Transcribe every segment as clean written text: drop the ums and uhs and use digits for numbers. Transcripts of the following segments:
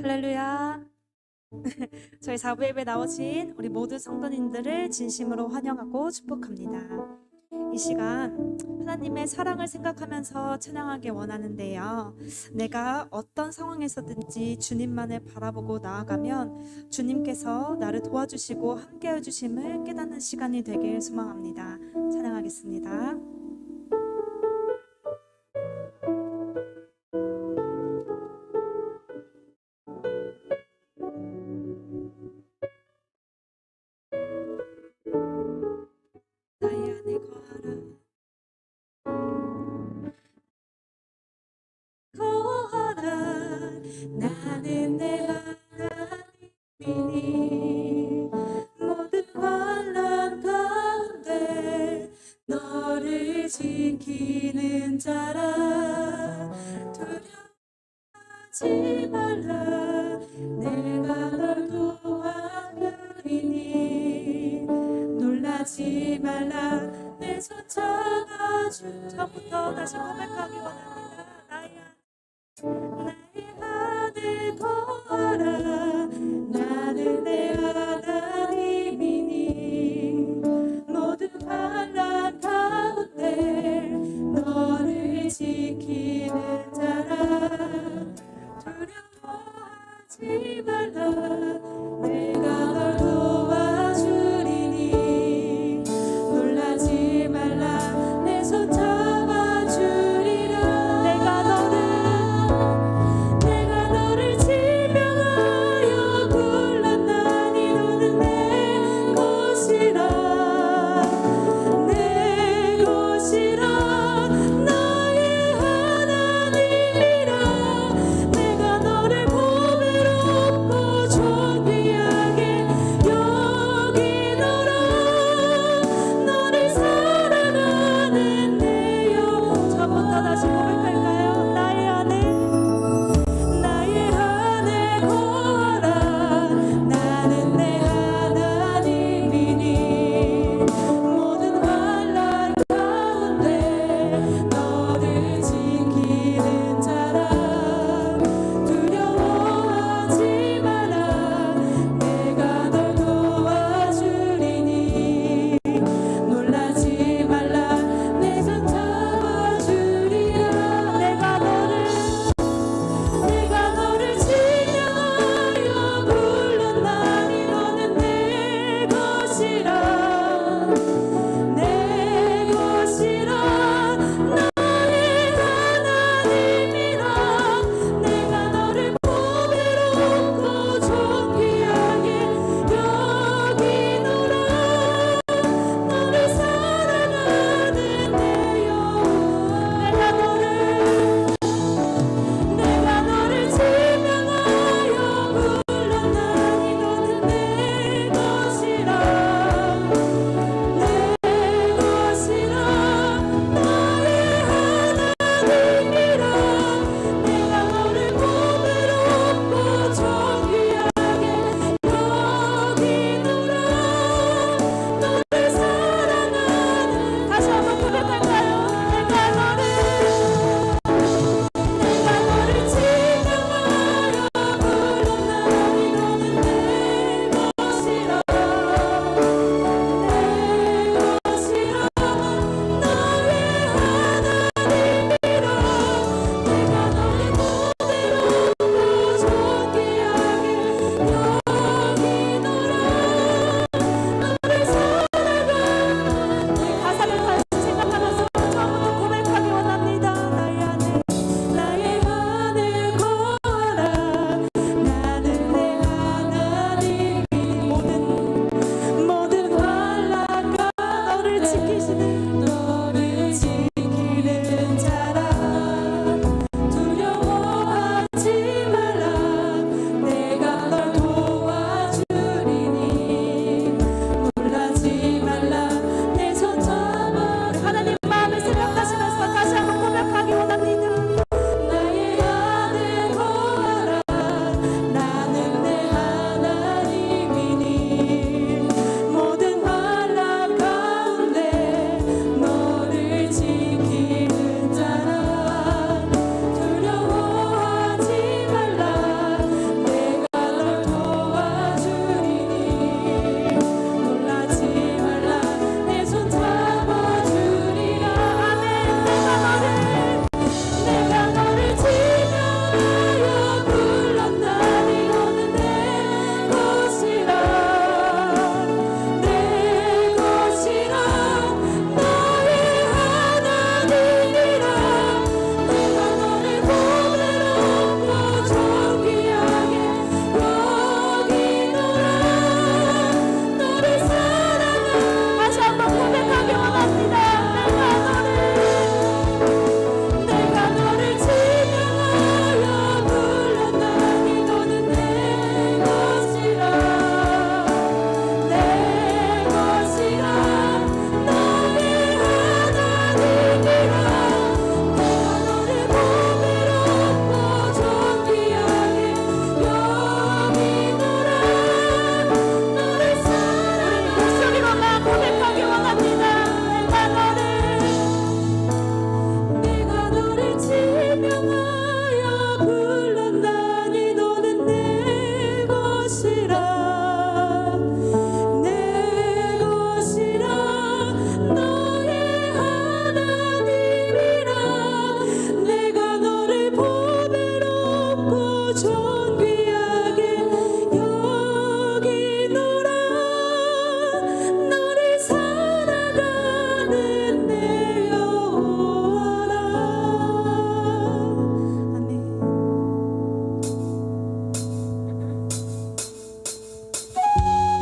할렐루야. 저희 사부 예배 나오신 우리 모든 성도님들을 진심으로 환영하고 축복합니다. 이 시간 하나님의 사랑을 생각하면서 찬양하기 원하는데요. 내가 어떤 상황에서든지 주님만을 바라보고 나아가면 주님께서 나를 도와주시고 함께해 주심을 깨닫는 시간이 되길 소망합니다. 찬양하겠습니다. 나의 안에 거하라 나는 내 하나님이니 모든 환난 가운데 너를 지키는 자라 두려워하지 말라 내가 널 도와주리니 놀라지 말라 내 손 잡아주 처음부터 다시 고백하기 원합니다. 나의 안에 거하라 나는 내 하나님이니 모든 환난 가운데 너를 지키는 자라 두려워하지 말라 내가 널 도와주리니 놀라지 말라 내 손 잡아주리라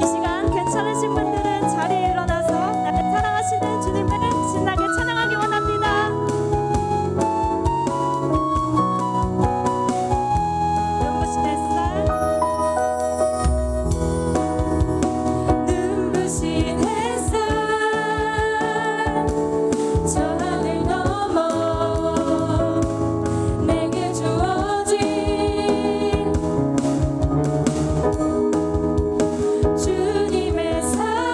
이 시간 괜찮으신 분들은 자리에 일어나서 나를 사랑하시는 주님을 신나게 찬양하기 원합니다. 눈부신 햇살 눈부신 햇살 저 하늘 넘어 내게 주어진 주님의 사랑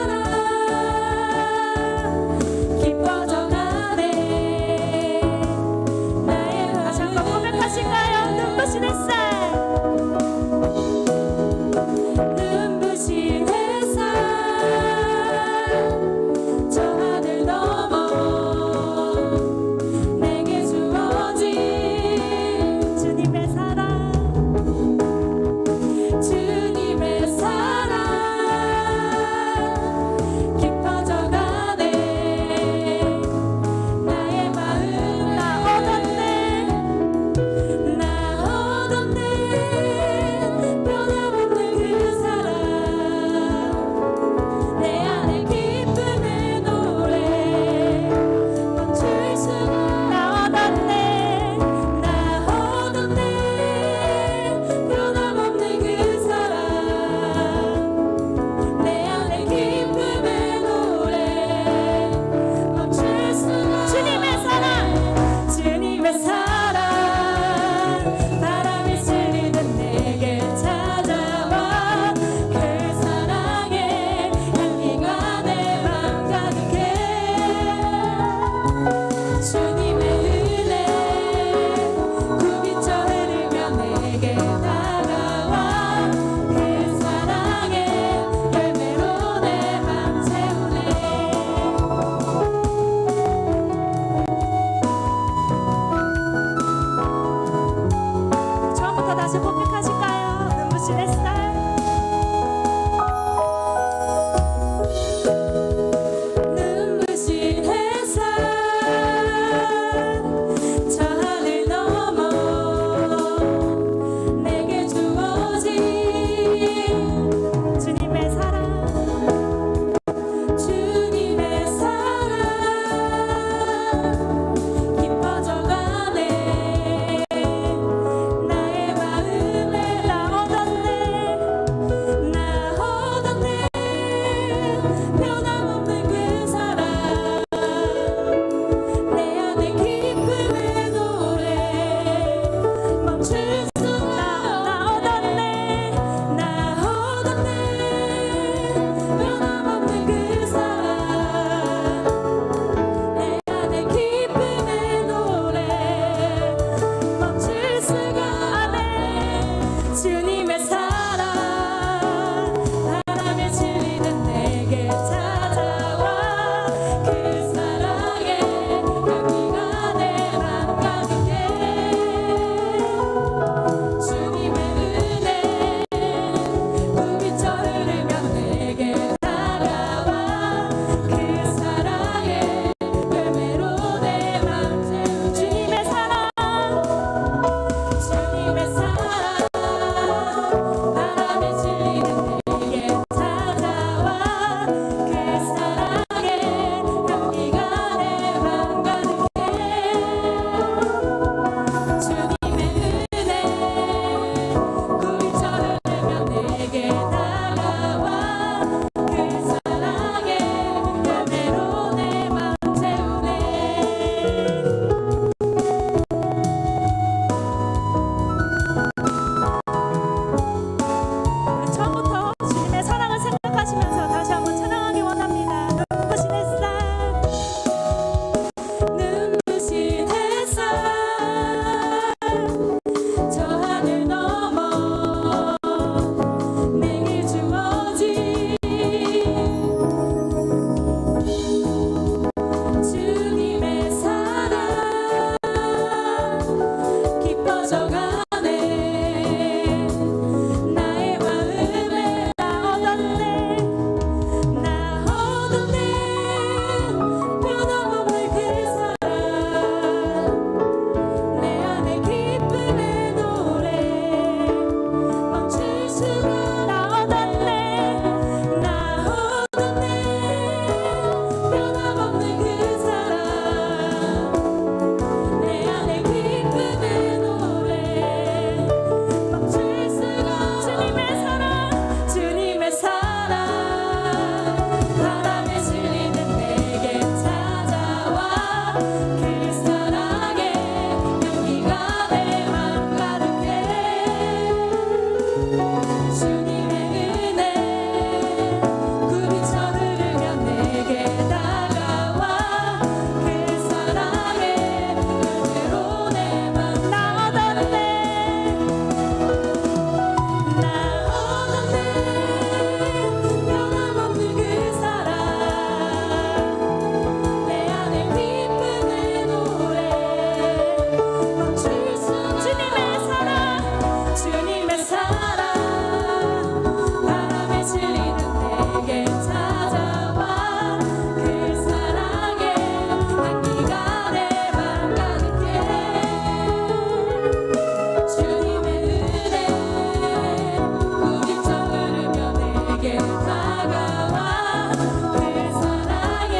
다가와 그 사랑의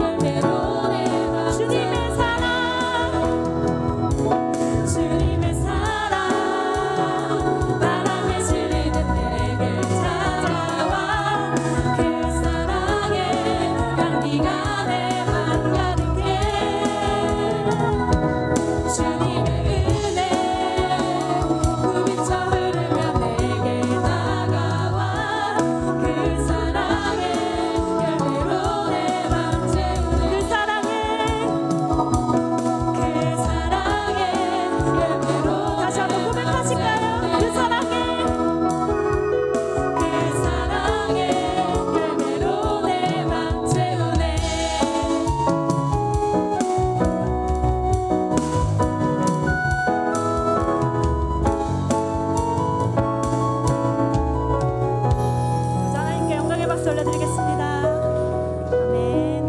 열매로 내 맘 주님의 사랑 주님의 사랑 바람에 실리는 내게 찾아와 그 사랑의 향기가 내 맘 가득해 주님의 은혜 부비쳐 흐르며 내게 다가와 그 사랑의 열매로 내 맘 채우네 그 사랑에 그 사랑의 열매로 다시 한번 고백하실까요? 그 사랑에 그 사랑의 열매로 내 맘 채우네 자, 하나님께 영광의 박수 올려드리겠습니다. 아멘.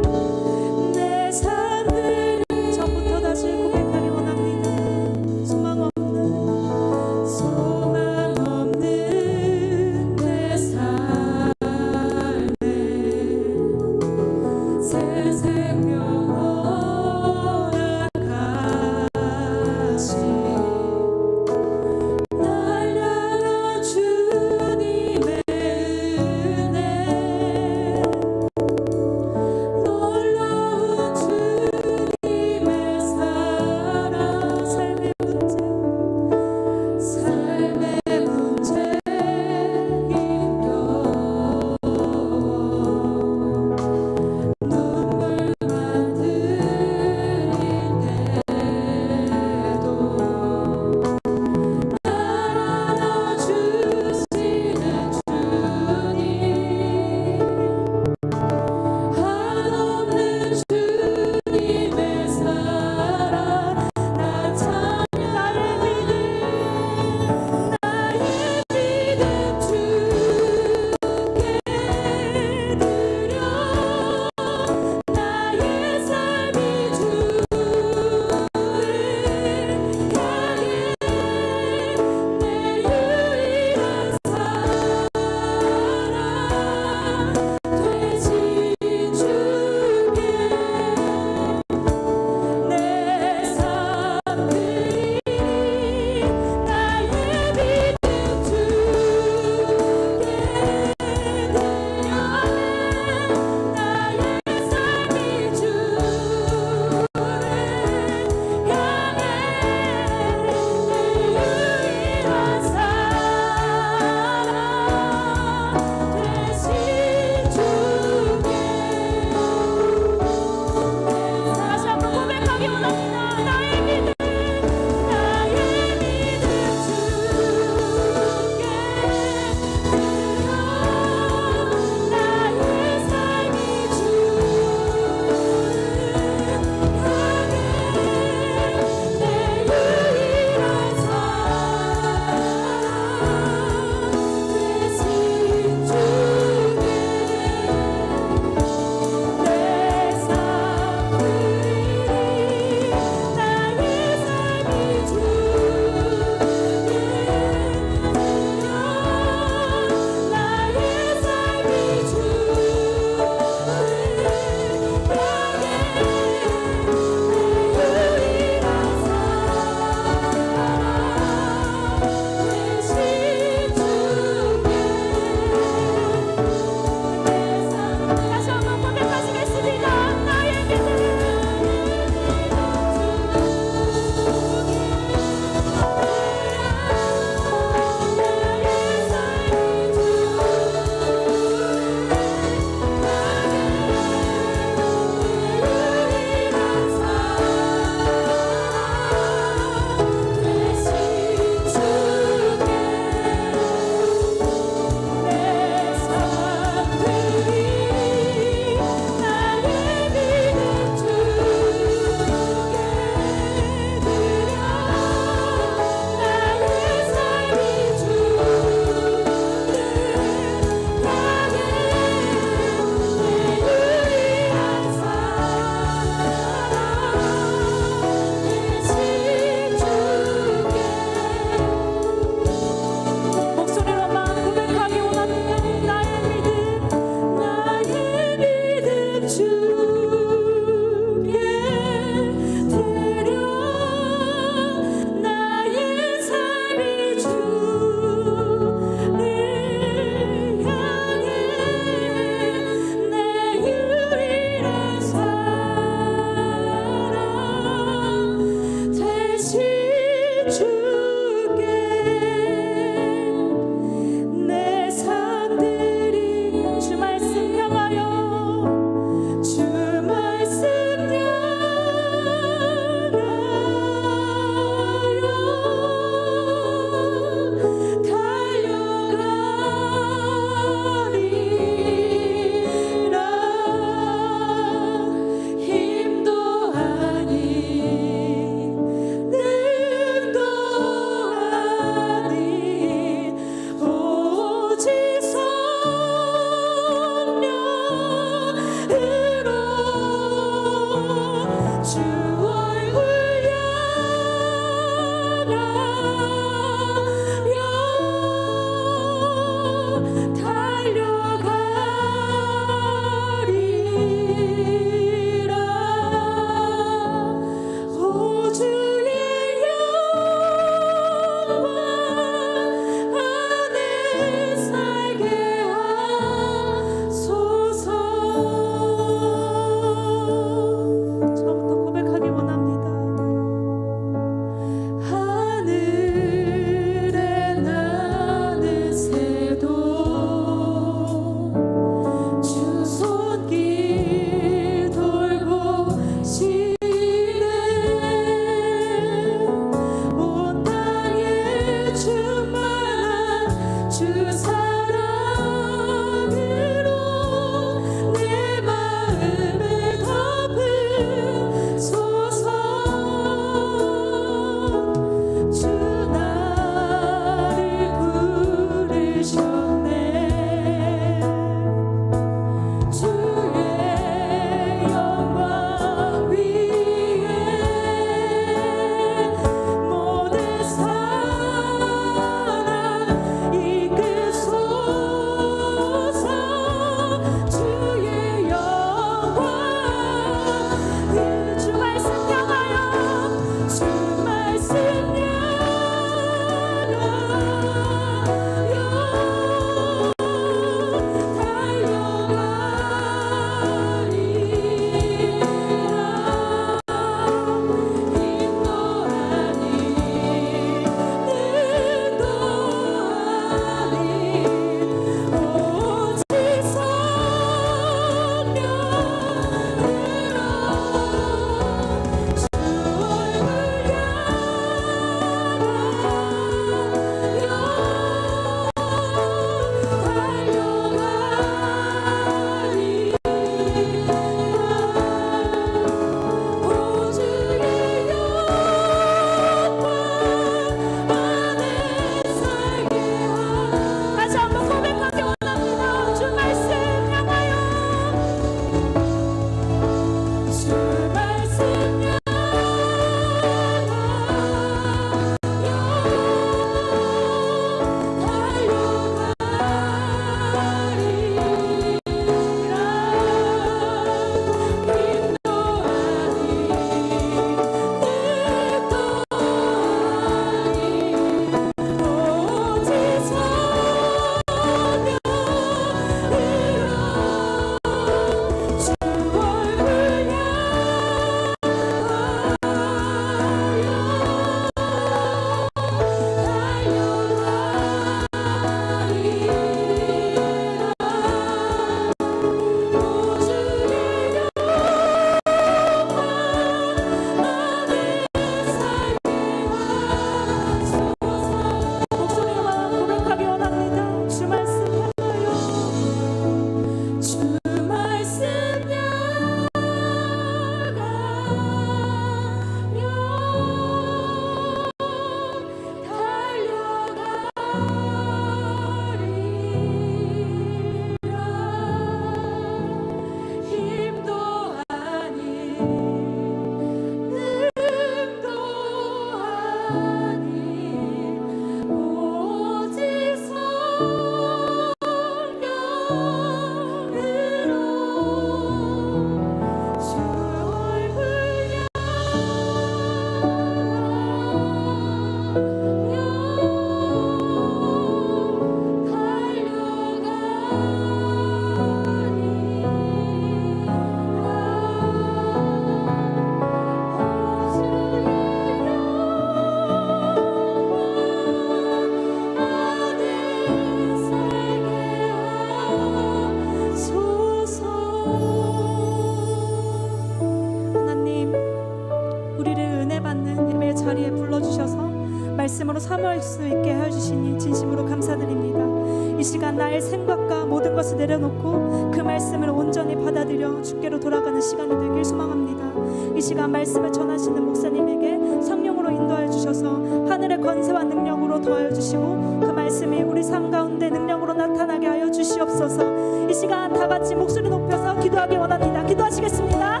말씀으로 삼을 수 있게 해주시니 진심으로 감사드립니다. 이 시간 나의 생각과 모든 것을 내려놓고 그 말씀을 온전히 받아들여 주께로 돌아가는 시간이 되길 소망합니다. 이 시간 말씀을 전하시는 목사님에게 성령으로 인도하여 주셔서 하늘의 권세와 능력으로 더하여 주시고 그 말씀이 우리 삶 가운데 능력으로 나타나게 하여 주시옵소서. 이 시간 다 같이 목소리 높여서 기도하기 원합니다. 기도하시겠습니다.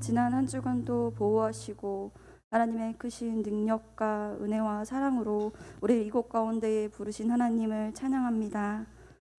지난 한 주간도 보호하시고 하나님의 크신 능력과 은혜와 사랑으로 우리 이곳 가운데에 부르신 하나님을 찬양합니다.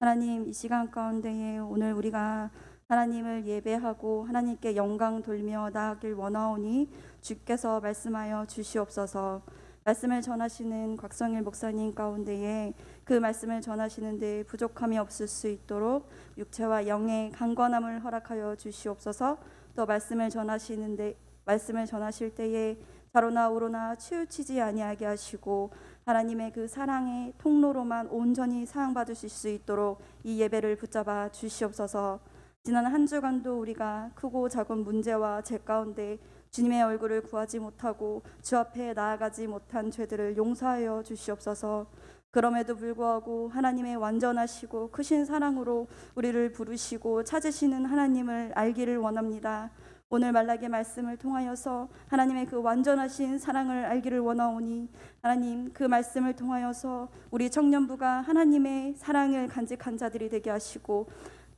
하나님, 이 시간 가운데에 오늘 우리가 하나님을 예배하고 하나님께 영광 돌며 나아가길 원하오니 주께서 말씀하여 주시옵소서. 말씀을 전하시는 곽성일 목사님 가운데에 그 말씀을 전하시는데 부족함이 없을 수 있도록 육체와 영의 강건함을 허락하여 주시옵소서. 또 말씀을 전하실 때에 좌로나 우로나 치우치지 아니하게 하시고 하나님의 그 사랑의 통로로만 온전히 사용받으실 수 있도록 이 예배를 붙잡아 주시옵소서. 지난 한 주간도 우리가 크고 작은 문제와 죄 가운데 주님의 얼굴을 구하지 못하고 주 앞에 나아가지 못한 죄들을 용서하여 주시옵소서. 그럼에도 불구하고 하나님의 완전하시고 크신 사랑으로 우리를 부르시고 찾으시는 하나님을 알기를 원합니다. 오늘 말라기 말씀을 통하여서 하나님의 그 완전하신 사랑을 알기를 원하오니 하나님, 그 말씀을 통하여서 우리 청년부가 하나님의 사랑을 간직한 자들이 되게 하시고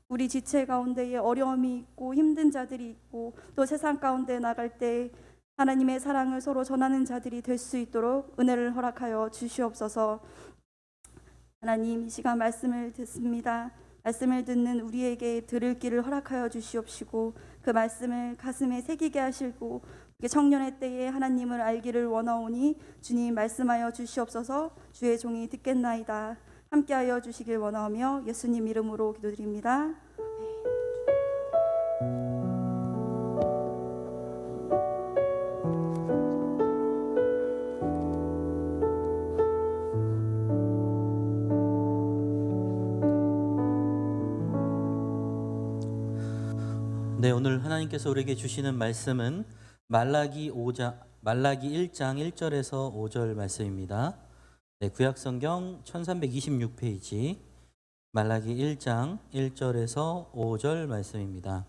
우리 지체 가운데에 어려움이 있고 힘든 자들이 있고 또 세상 가운데 나갈 때 하나님의 사랑을 서로 전하는 자들이 될 수 있도록 은혜를 허락하여 주시옵소서. 하나님, 이 시간 말씀을 듣습니다. 말씀을 듣는 우리에게 들을 길을 허락하여 주시옵시고 그 말씀을 가슴에 새기게 하시고 청년의 때에 하나님을 알기를 원하오니 주님 말씀하여 주시옵소서. 주의 종이 듣겠나이다. 함께하여 주시길 원하오며 예수님 이름으로 기도드립니다. 네, 오늘 하나님께서 우리에게 주시는 말씀은 말라기 1장 1절에서 5절 말씀입니다. 네, 구약성경 1326페이지 말라기 1장 1절에서 5절 말씀입니다.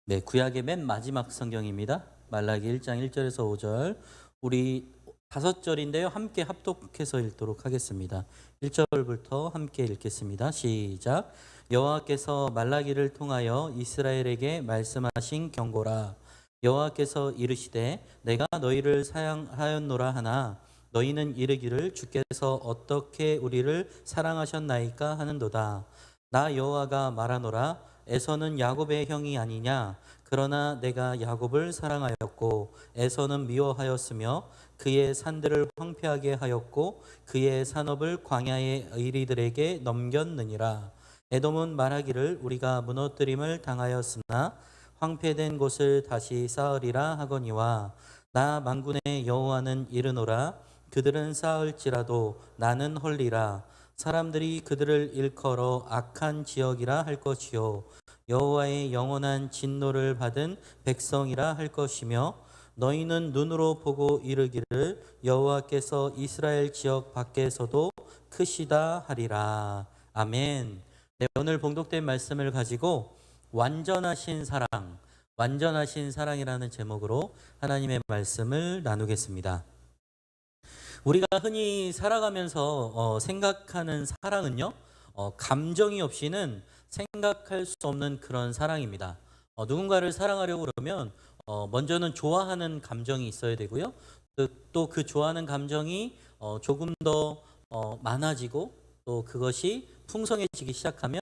네, 구약의 맨 마지막 성경입니다. 말라기 1장 1절에서 5절. 우리 5절인데요. 함께 합독해서 읽도록 하겠습니다. 1절부터 함께 읽겠습니다. 시작. 여호와께서 말라기를 통하여 이스라엘에게 말씀하신 경고라. 여호와께서 이르시되 내가 너희를 사랑하였노라 하나 너희는 이르기를 주께서 어떻게 우리를 사랑하셨나이까 하는도다. 나 여호와가 말하노라. 에서는 야곱의 형이 아니냐. 그러나 내가 야곱을 사랑하였고 에서는 미워하였으며 그의 산들을 황폐하게 하였고 그의 산업을 광야의 의리들에게 넘겼느니라. 에돔은 말하기를 우리가 무너뜨림을 당하였으나 황폐된 곳을 다시 쌓으리라 하거니와 나 만군의 여호와는 이르노라. 그들은 쌓을지라도 나는 헐리라. 사람들이 그들을 일컬어 악한 지역이라 할 것이요 여호와의 영원한 진노를 받은 백성이라 할 것이며 너희는 눈으로 보고 이르기를 여호와께서 이스라엘 지역 밖에서도 크시다 하리라. 아멘. 네, 오늘 봉독된 말씀을 가지고 완전하신 사랑이라는 제목으로 하나님의 말씀을 나누겠습니다. 우리가 흔히 살아가면서 생각하는 사랑은요, 감정이 없이는 생각할 수 없는 그런 사랑입니다. 누군가를 사랑하려고 그러면 먼저는 좋아하는 감정이 있어야 되고요. 또 그 좋아하는 감정이 조금 더 많아지고 또 그것이 풍성해지기 시작하면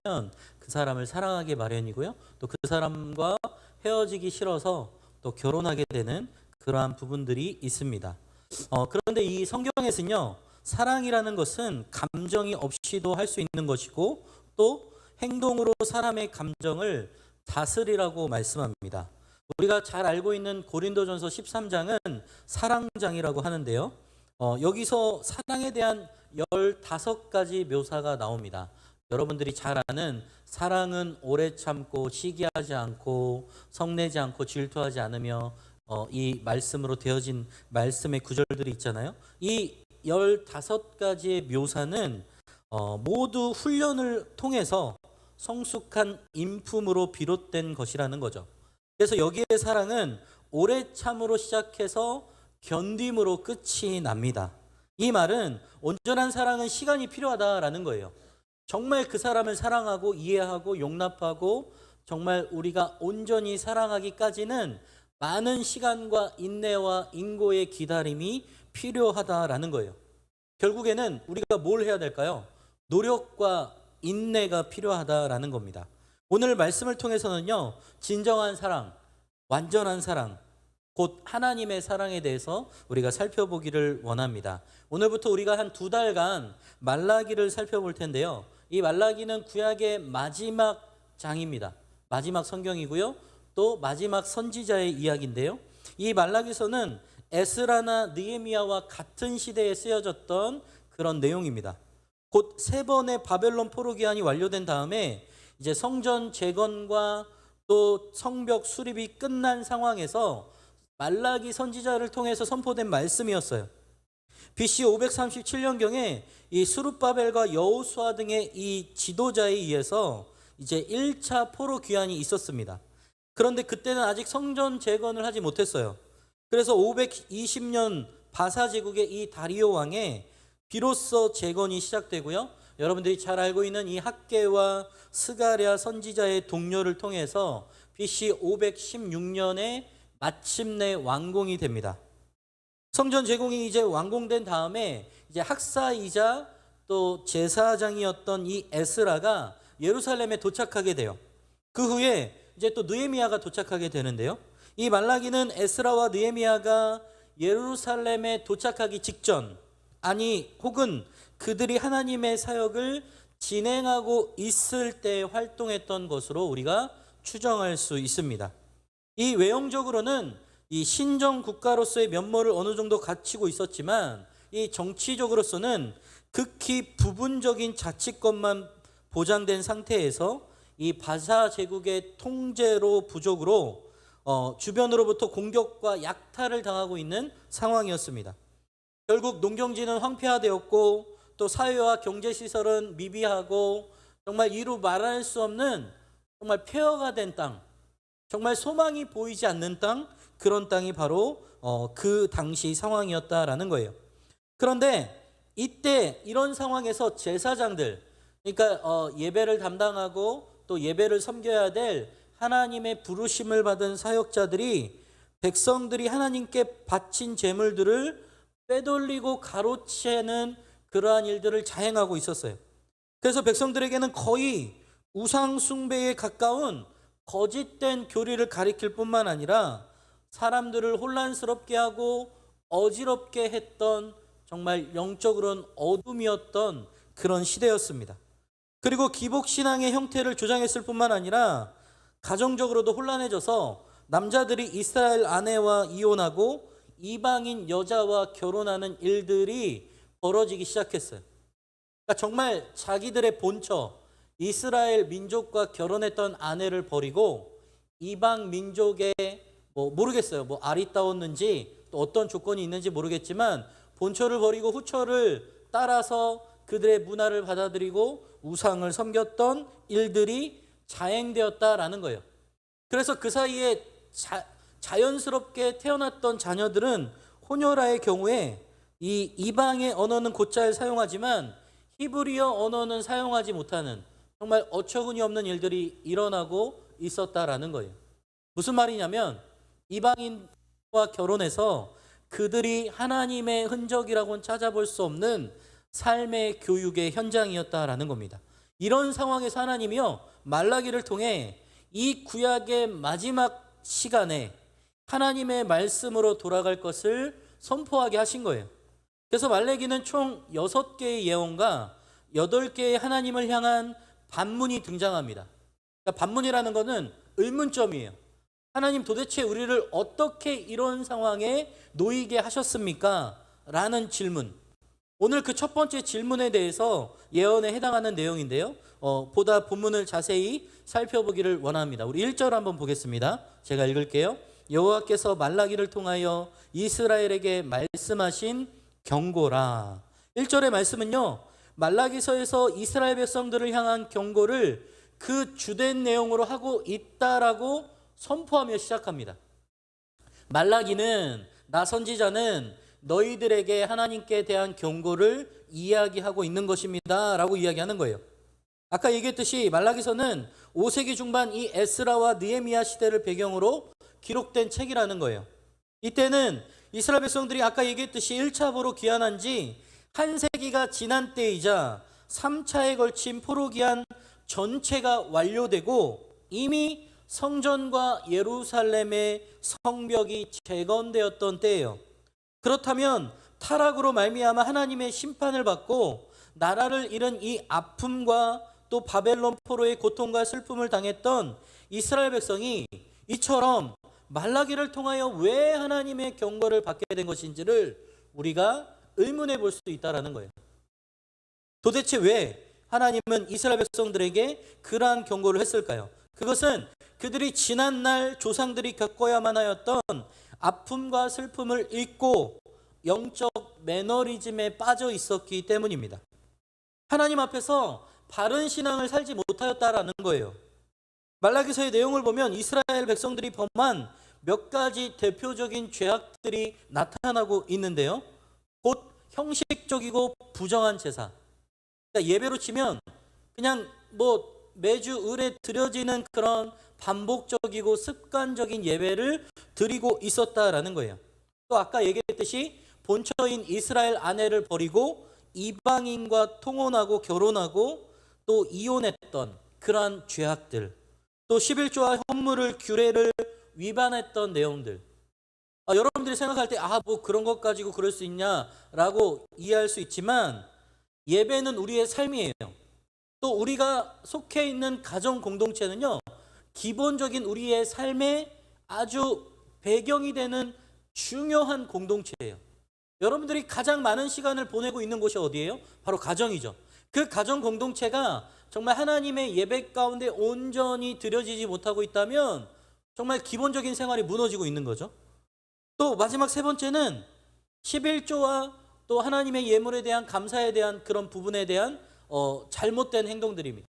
그 사람을 사랑하기 마련이고요. 또 그 사람과 헤어지기 싫어서 또 결혼하게 되는 그러한 부분들이 있습니다. 그런데 이 성경에서는요, 사랑이라는 것은 감정이 없이도 할 수 있는 것이고 또 행동으로 사람의 감정을 다스리라고 말씀합니다. 우리가 잘 알고 있는 고린도전서 13장은 사랑장이라고 하는데요. 여기서 사랑에 대한 15가지 묘사가 나옵니다. 여러분들이 잘 아는 사랑은 오래 참고 시기하지 않고 성내지 않고 질투하지 않으며 이 말씀으로 되어진 말씀의 구절들이 있잖아요. 이 15가지의 묘사는 모두 훈련을 통해서 성숙한 인품으로 비롯된 것이라는 거죠. 그래서 여기에 사랑은 오래 참으로 시작해서 견딤으로 끝이 납니다. 이 말은 온전한 사랑은 시간이 필요하다라는 거예요. 정말 그 사람을 사랑하고 이해하고 용납하고 정말 우리가 온전히 사랑하기까지는 많은 시간과 인내와 인고의 기다림이 필요하다라는 거예요. 결국에는 우리가 뭘 해야 될까요? 노력과 인내가 필요하다라는 겁니다. 오늘 말씀을 통해서는요, 진정한 사랑, 완전한 사랑, 곧 하나님의 사랑에 대해서 우리가 살펴보기를 원합니다. 오늘부터 우리가 한 2달간 말라기를 살펴볼 텐데요. 이 말라기는 구약의 마지막 장입니다. 마지막 성경이고요. 또 마지막 선지자의 이야기인데요. 이 말라기서는 에스라나 느헤미야와 같은 시대에 쓰여졌던 그런 내용입니다. 곧 3번의 바벨론 포로 기한이 완료된 다음에 이제 성전 재건과 또 성벽 수립이 끝난 상황에서 말라기 선지자를 통해서 선포된 말씀이었어요. BC 537년경에 이 스룹바벨과 여호수아 등의 이 지도자에 의해서 이제 1차 포로 귀환이 있었습니다. 그런데 그때는 아직 성전 재건을 하지 못했어요. 그래서 520년 바사 제국의 이 다리오 왕에 비로소 재건이 시작되고요. 여러분들이 잘 알고 있는 이 학개와 스가랴 선지자의 동료를 통해서 BC 516년에 마침내 완공이 됩니다. 성전 제공이 이제 완공된 다음에 이제 학사이자 또 제사장이었던 이 에스라가 예루살렘에 도착하게 돼요. 그 후에 이제 또 느헤미야가 도착하게 되는데요. 이 말라기는 에스라와 느헤미야가 예루살렘에 도착하기 직전, 아니 혹은 그들이 하나님의 사역을 진행하고 있을 때 활동했던 것으로 우리가 추정할 수 있습니다. 이 외형적으로는 이 신정 국가로서의 면모를 어느 정도 갖추고 있었지만 이 정치적으로서는 극히 부분적인 자치권만 보장된 상태에서 이 바사 제국의 통제로 부족으로 주변으로부터 공격과 약탈을 당하고 있는 상황이었습니다. 결국 농경지는 황폐화되었고 또 사회와 경제시설은 미비하고 정말 이루 말할 수 없는 정말 폐허가 된 땅, 정말 소망이 보이지 않는 땅, 그런 땅이 바로 그 당시 상황이었다라는 거예요. 그런데 이때 이런 상황에서 제사장들, 그러니까 예배를 담당하고 또 예배를 섬겨야 될 하나님의 부르심을 받은 사역자들이 백성들이 하나님께 바친 제물들을 빼돌리고 가로채는 그러한 일들을 자행하고 있었어요. 그래서 백성들에게는 거의 우상 숭배에 가까운 거짓된 교리를 가리킬 뿐만 아니라 사람들을 혼란스럽게 하고 어지럽게 했던 정말 영적으로는 어둠이었던 그런 시대였습니다. 그리고 기복신앙의 형태를 조장했을 뿐만 아니라 가정적으로도 혼란해져서 남자들이 이스라엘 아내와 이혼하고 이방인 여자와 결혼하는 일들이 벌어지기 시작했어요. 그러니까 정말 자기들의 본처 이스라엘 민족과 결혼했던 아내를 버리고 이방 민족의 모르겠어요. 아리따웠는지 또 어떤 조건이 있는지 모르겠지만 본처를 버리고 후처를 따라서 그들의 문화를 받아들이고 우상을 섬겼던 일들이 자행되었다라는 거예요. 그래서 그 사이에 자연스럽게 태어났던 자녀들은 호녀라의 경우에 이 이방의 언어는 곧잘 사용하지만 히브리어 언어는 사용하지 못하는 정말 어처구니 없는 일들이 일어나고 있었다라는 거예요. 무슨 말이냐면 이방인과 결혼해서 그들이 하나님의 흔적이라고는 찾아볼 수 없는 삶의 교육의 현장이었다라는 겁니다. 이런 상황에서 하나님이요, 말라기를 통해 이 구약의 마지막 시간에 하나님의 말씀으로 돌아갈 것을 선포하게 하신 거예요. 그래서 말라기는 총 6개의 예언과 8개의 하나님을 향한 반문이 등장합니다. 그러니까 반문이라는 것은 의문점이에요. 하나님, 도대체 우리를 어떻게 이런 상황에 놓이게 하셨습니까? 라는 질문. 오늘 그 첫 번째 질문에 대해서 예언에 해당하는 내용인데요. 보다 본문을 자세히 살펴보기를 원합니다. 우리 1절 한번 보겠습니다. 제가 읽을게요. 여호와께서 말라기를 통하여 이스라엘에게 말씀하신 경고라. 1절의 말씀은요, 말라기서에서 이스라엘 백성들을 향한 경고를 그 주된 내용으로 하고 있다라고 선포하며 시작합니다. 말라기는, 나 선지자는 너희들에게 하나님께 대한 경고를 이야기하고 있는 것입니다 라고 이야기하는 거예요. 아까 얘기했듯이 말라기서는 5세기 중반 이 에스라와 느헤미야 시대를 배경으로 기록된 책이라는 거예요. 이때는 이스라엘 백성들이 아까 얘기했듯이 1차 포로 귀환한 지 한 세기가 지난 때이자 3차에 걸친 포로 귀환 전체가 완료되고 이미 성전과 예루살렘의 성벽이 재건되었던 때예요. 그렇다면 타락으로 말미암아 하나님의 심판을 받고 나라를 잃은 이 아픔과 또 바벨론 포로의 고통과 슬픔을 당했던 이스라엘 백성이 이처럼 말라기를 통하여 왜 하나님의 경고를 받게 된 것인지를 우리가 의문해 볼 수 있다는 거예요. 도대체 왜 하나님은 이스라엘 백성들에게 그러한 경고를 했을까요? 그것은 그들이 지난날 조상들이 겪어야만 하였던 아픔과 슬픔을 잊고 영적 매너리즘에 빠져 있었기 때문입니다. 하나님 앞에서 바른 신앙을 살지 못하였다라는 거예요. 말라기서의 내용을 보면 이스라엘 백성들이 범한 몇 가지 대표적인 죄악들이 나타나고 있는데요. 곧 형식적이고 부정한 제사. 그러니까 예배로 치면 그냥 매주 을에 드려지는 그런 반복적이고 습관적인 예배를 드리고 있었다라는 거예요. 또 아까 얘기했듯이 본처인 이스라엘 아내를 버리고 이방인과 통혼하고 결혼하고 또 이혼했던 그러한 죄악들, 또 11조와 헌물을 규례를 위반했던 내용들. 여러분들이 생각할 때 그런 것 가지고 그럴 수 있냐라고 이해할 수 있지만 예배는 우리의 삶이에요. 또 우리가 속해 있는 가정 공동체는요, 기본적인 우리의 삶의 아주 배경이 되는 중요한 공동체예요. 여러분들이 가장 많은 시간을 보내고 있는 곳이 어디예요? 바로 가정이죠. 그 가정 공동체가 정말 하나님의 예배 가운데 온전히 드려지지 못하고 있다면 정말 기본적인 생활이 무너지고 있는 거죠. 또 마지막 세 번째는 11조와 또 하나님의 예물에 대한 감사에 대한 그런 부분에 대한 잘못된 행동들입니다.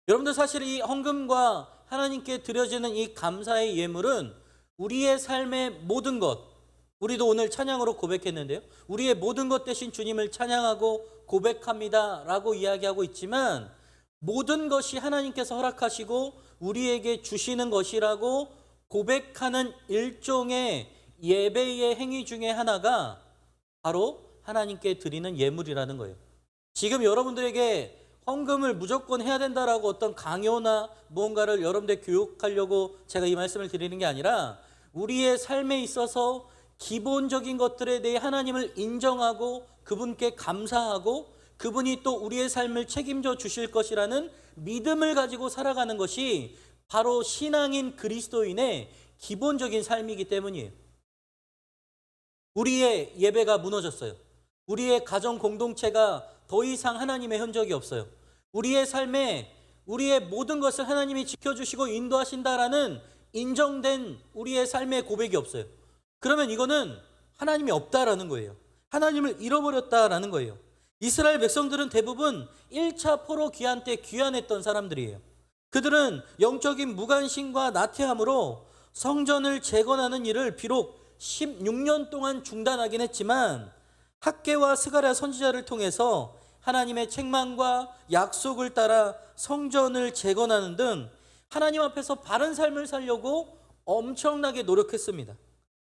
여러분들, 사실 이 헌금과 하나님께 드려지는 이 감사의 예물은 우리의 삶의 모든 것, 우리도 오늘 찬양으로 고백했는데요, 우리의 모든 것 대신 주님을 찬양하고 고백합니다 라고 이야기하고 있지만 모든 것이 하나님께서 허락하시고 우리에게 주시는 것이라고 고백하는 일종의 예배의 행위 중에 하나가 바로 하나님께 드리는 예물이라는 거예요. 지금 여러분들에게 헌금을 무조건 해야 된다라고 어떤 강요나 무언가를 여러분들 교육하려고 제가 이 말씀을 드리는 게 아니라 우리의 삶에 있어서 기본적인 것들에 대해 하나님을 인정하고 그분께 감사하고 그분이 또 우리의 삶을 책임져 주실 것이라는 믿음을 가지고 살아가는 것이 바로 신앙인 그리스도인의 기본적인 삶이기 때문이에요. 우리의 예배가 무너졌어요. 우리의 가정 공동체가 더 이상 하나님의 흔적이 없어요. 우리의 삶에 우리의 모든 것을 하나님이 지켜주시고 인도하신다라는 인정된 우리의 삶의 고백이 없어요. 그러면 이거는 하나님이 없다라는 거예요. 하나님을 잃어버렸다라는 거예요. 이스라엘 백성들은 대부분 1차 포로 귀환 때 귀환했던 사람들이에요. 그들은 영적인 무관심과 나태함으로 성전을 재건하는 일을 비록 16년 동안 중단하긴 했지만 학개와 스가랴 선지자를 통해서 하나님의 책망과 약속을 따라 성전을 재건하는 등 하나님 앞에서 바른 삶을 살려고 엄청나게 노력했습니다.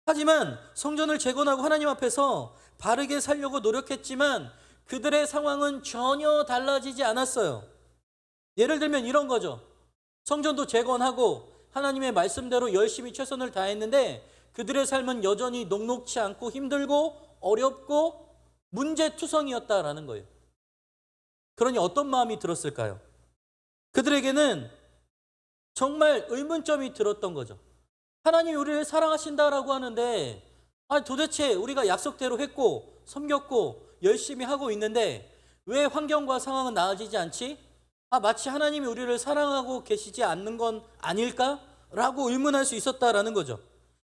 하지만 성전을 재건하고 하나님 앞에서 바르게 살려고 노력했지만 그들의 상황은 전혀 달라지지 않았어요. 예를 들면 이런 거죠. 성전도 재건하고 하나님의 말씀대로 열심히 최선을 다했는데 그들의 삶은 여전히 녹록치 않고 힘들고 어렵고 문제투성이었다라는 거예요. 그러니 어떤 마음이 들었을까요? 그들에게는 정말 의문점이 들었던 거죠. 하나님이 우리를 사랑하신다라고 하는데 도대체 우리가 약속대로 했고 섬겼고 열심히 하고 있는데 왜 환경과 상황은 나아지지 않지? 마치 하나님이 우리를 사랑하고 계시지 않는 건 아닐까? 라고 의문할 수 있었다라는 거죠.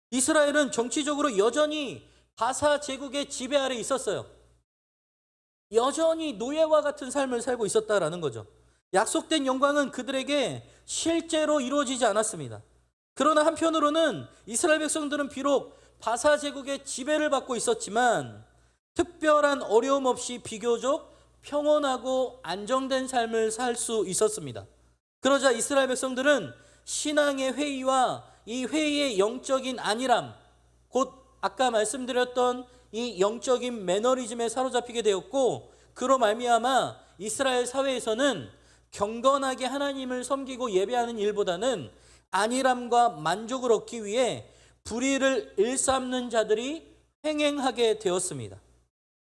이스라엘은 정치적으로 여전히 바사 제국의 지배 아래 있었어요. 여전히 노예와 같은 삶을 살고 있었다라는 거죠. 약속된 영광은 그들에게 실제로 이루어지지 않았습니다. 그러나 한편으로는 이스라엘 백성들은 비록 바사 제국의 지배를 받고 있었지만 특별한 어려움 없이 비교적 평온하고 안정된 삶을 살 수 있었습니다. 그러자 이스라엘 백성들은 신앙의 회의와 이 회의의 영적인 안일함, 곧 아까 말씀드렸던 이 영적인 매너리즘에 사로잡히게 되었고, 그로 말미암아 이스라엘 사회에서는 경건하게 하나님을 섬기고 예배하는 일보다는 안일함과 만족을 얻기 위해 불의를 일삼는 자들이 횡행하게 되었습니다.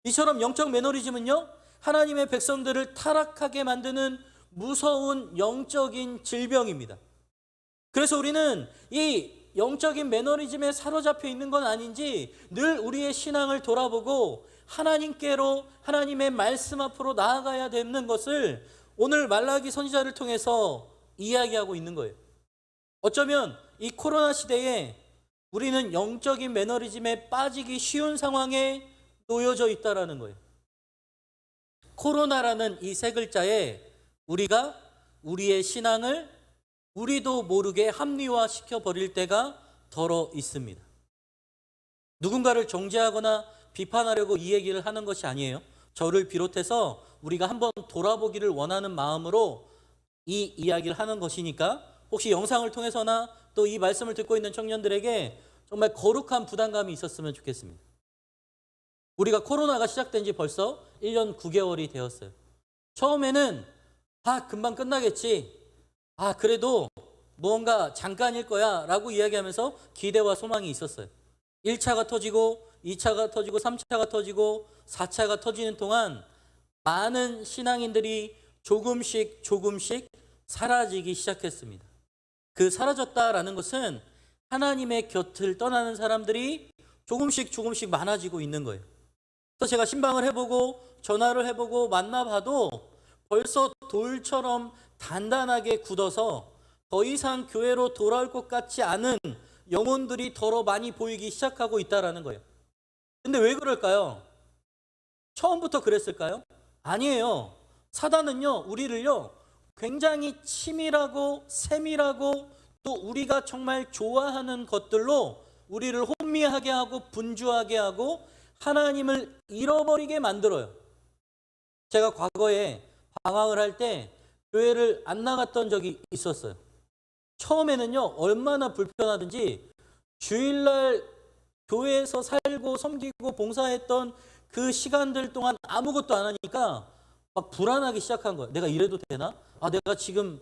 이처럼 영적 매너리즘은요, 하나님의 백성들을 타락하게 만드는 무서운 영적인 질병입니다. 그래서 우리는 이 영적인 매너리즘에 사로잡혀 있는 건 아닌지 늘 우리의 신앙을 돌아보고 하나님께로, 하나님의 말씀 앞으로 나아가야 되는 것을 오늘 말라기 선지자를 통해서 이야기하고 있는 거예요. 어쩌면 이 코로나 시대에 우리는 영적인 매너리즘에 빠지기 쉬운 상황에 놓여져 있다라는 거예요. 코로나라는 이 세 글자에 우리가 우리의 신앙을 우리도 모르게 합리화시켜 버릴 때가 덜어 있습니다. 누군가를 정죄하거나 비판하려고 이 얘기를 하는 것이 아니에요. 저를 비롯해서 우리가 한번 돌아보기를 원하는 마음으로 이 이야기를 하는 것이니까 혹시 영상을 통해서나 또 이 말씀을 듣고 있는 청년들에게 정말 거룩한 부담감이 있었으면 좋겠습니다. 우리가 코로나가 시작된 지 벌써 1년 9개월이 되었어요. 처음에는 금방 끝나겠지. 그래도 무언가 잠깐일 거야 라고 이야기하면서 기대와 소망이 있었어요. 1차가 터지고 2차가 터지고 3차가 터지고 4차가 터지는 동안 많은 신앙인들이 조금씩 사라지기 시작했습니다. 그 사라졌다라는 것은 하나님의 곁을 떠나는 사람들이 조금씩 많아지고 있는 거예요. 그래서 제가 신방을 해보고 전화를 해보고 만나봐도 벌써 돌처럼 단단하게 굳어서 더 이상 교회로 돌아올 것 같지 않은 영혼들이 더러 많이 보이기 시작하고 있다는 거예요. 근데 왜 그럴까요? 처음부터 그랬을까요? 아니에요. 사단은요, 우리를요, 굉장히 치밀하고 세밀하고 또 우리가 정말 좋아하는 것들로 우리를 혼미하게 하고 분주하게 하고 하나님을 잃어버리게 만들어요. 제가 과거에 방황을 할 때 교회를 안 나갔던 적이 있었어요. 처음에는요, 얼마나 불편하든지 주일날 교회에서 살고 섬기고 봉사했던 그 시간들 동안 아무것도 안 하니까 막 불안하기 시작한 거예요. 내가 이래도 되나? 내가 지금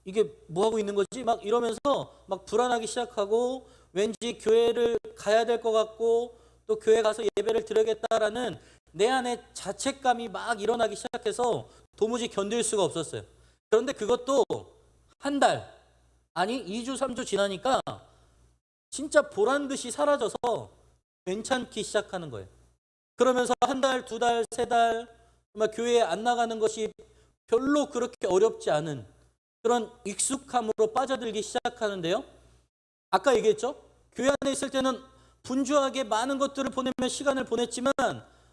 이게 뭐 하고 있는 거지? 막 이러면서 막 불안하기 시작하고 왠지 교회를 가야 될 것 같고 또 교회 가서 예배를 드려야겠다라는 내 안에 자책감이 막 일어나기 시작해서 도무지 견딜 수가 없었어요. 그런데 그것도 한 달, 아니 2주, 3주 지나니까 진짜 보란 듯이 사라져서 괜찮기 시작하는 거예요. 그러면서 한 달, 두 달, 세 달 정말 교회에 안 나가는 것이 별로 그렇게 어렵지 않은 그런 익숙함으로 빠져들기 시작하는데요. 아까 얘기했죠? 교회 안에 있을 때는 분주하게 많은 것들을 보내며 시간을 보냈지만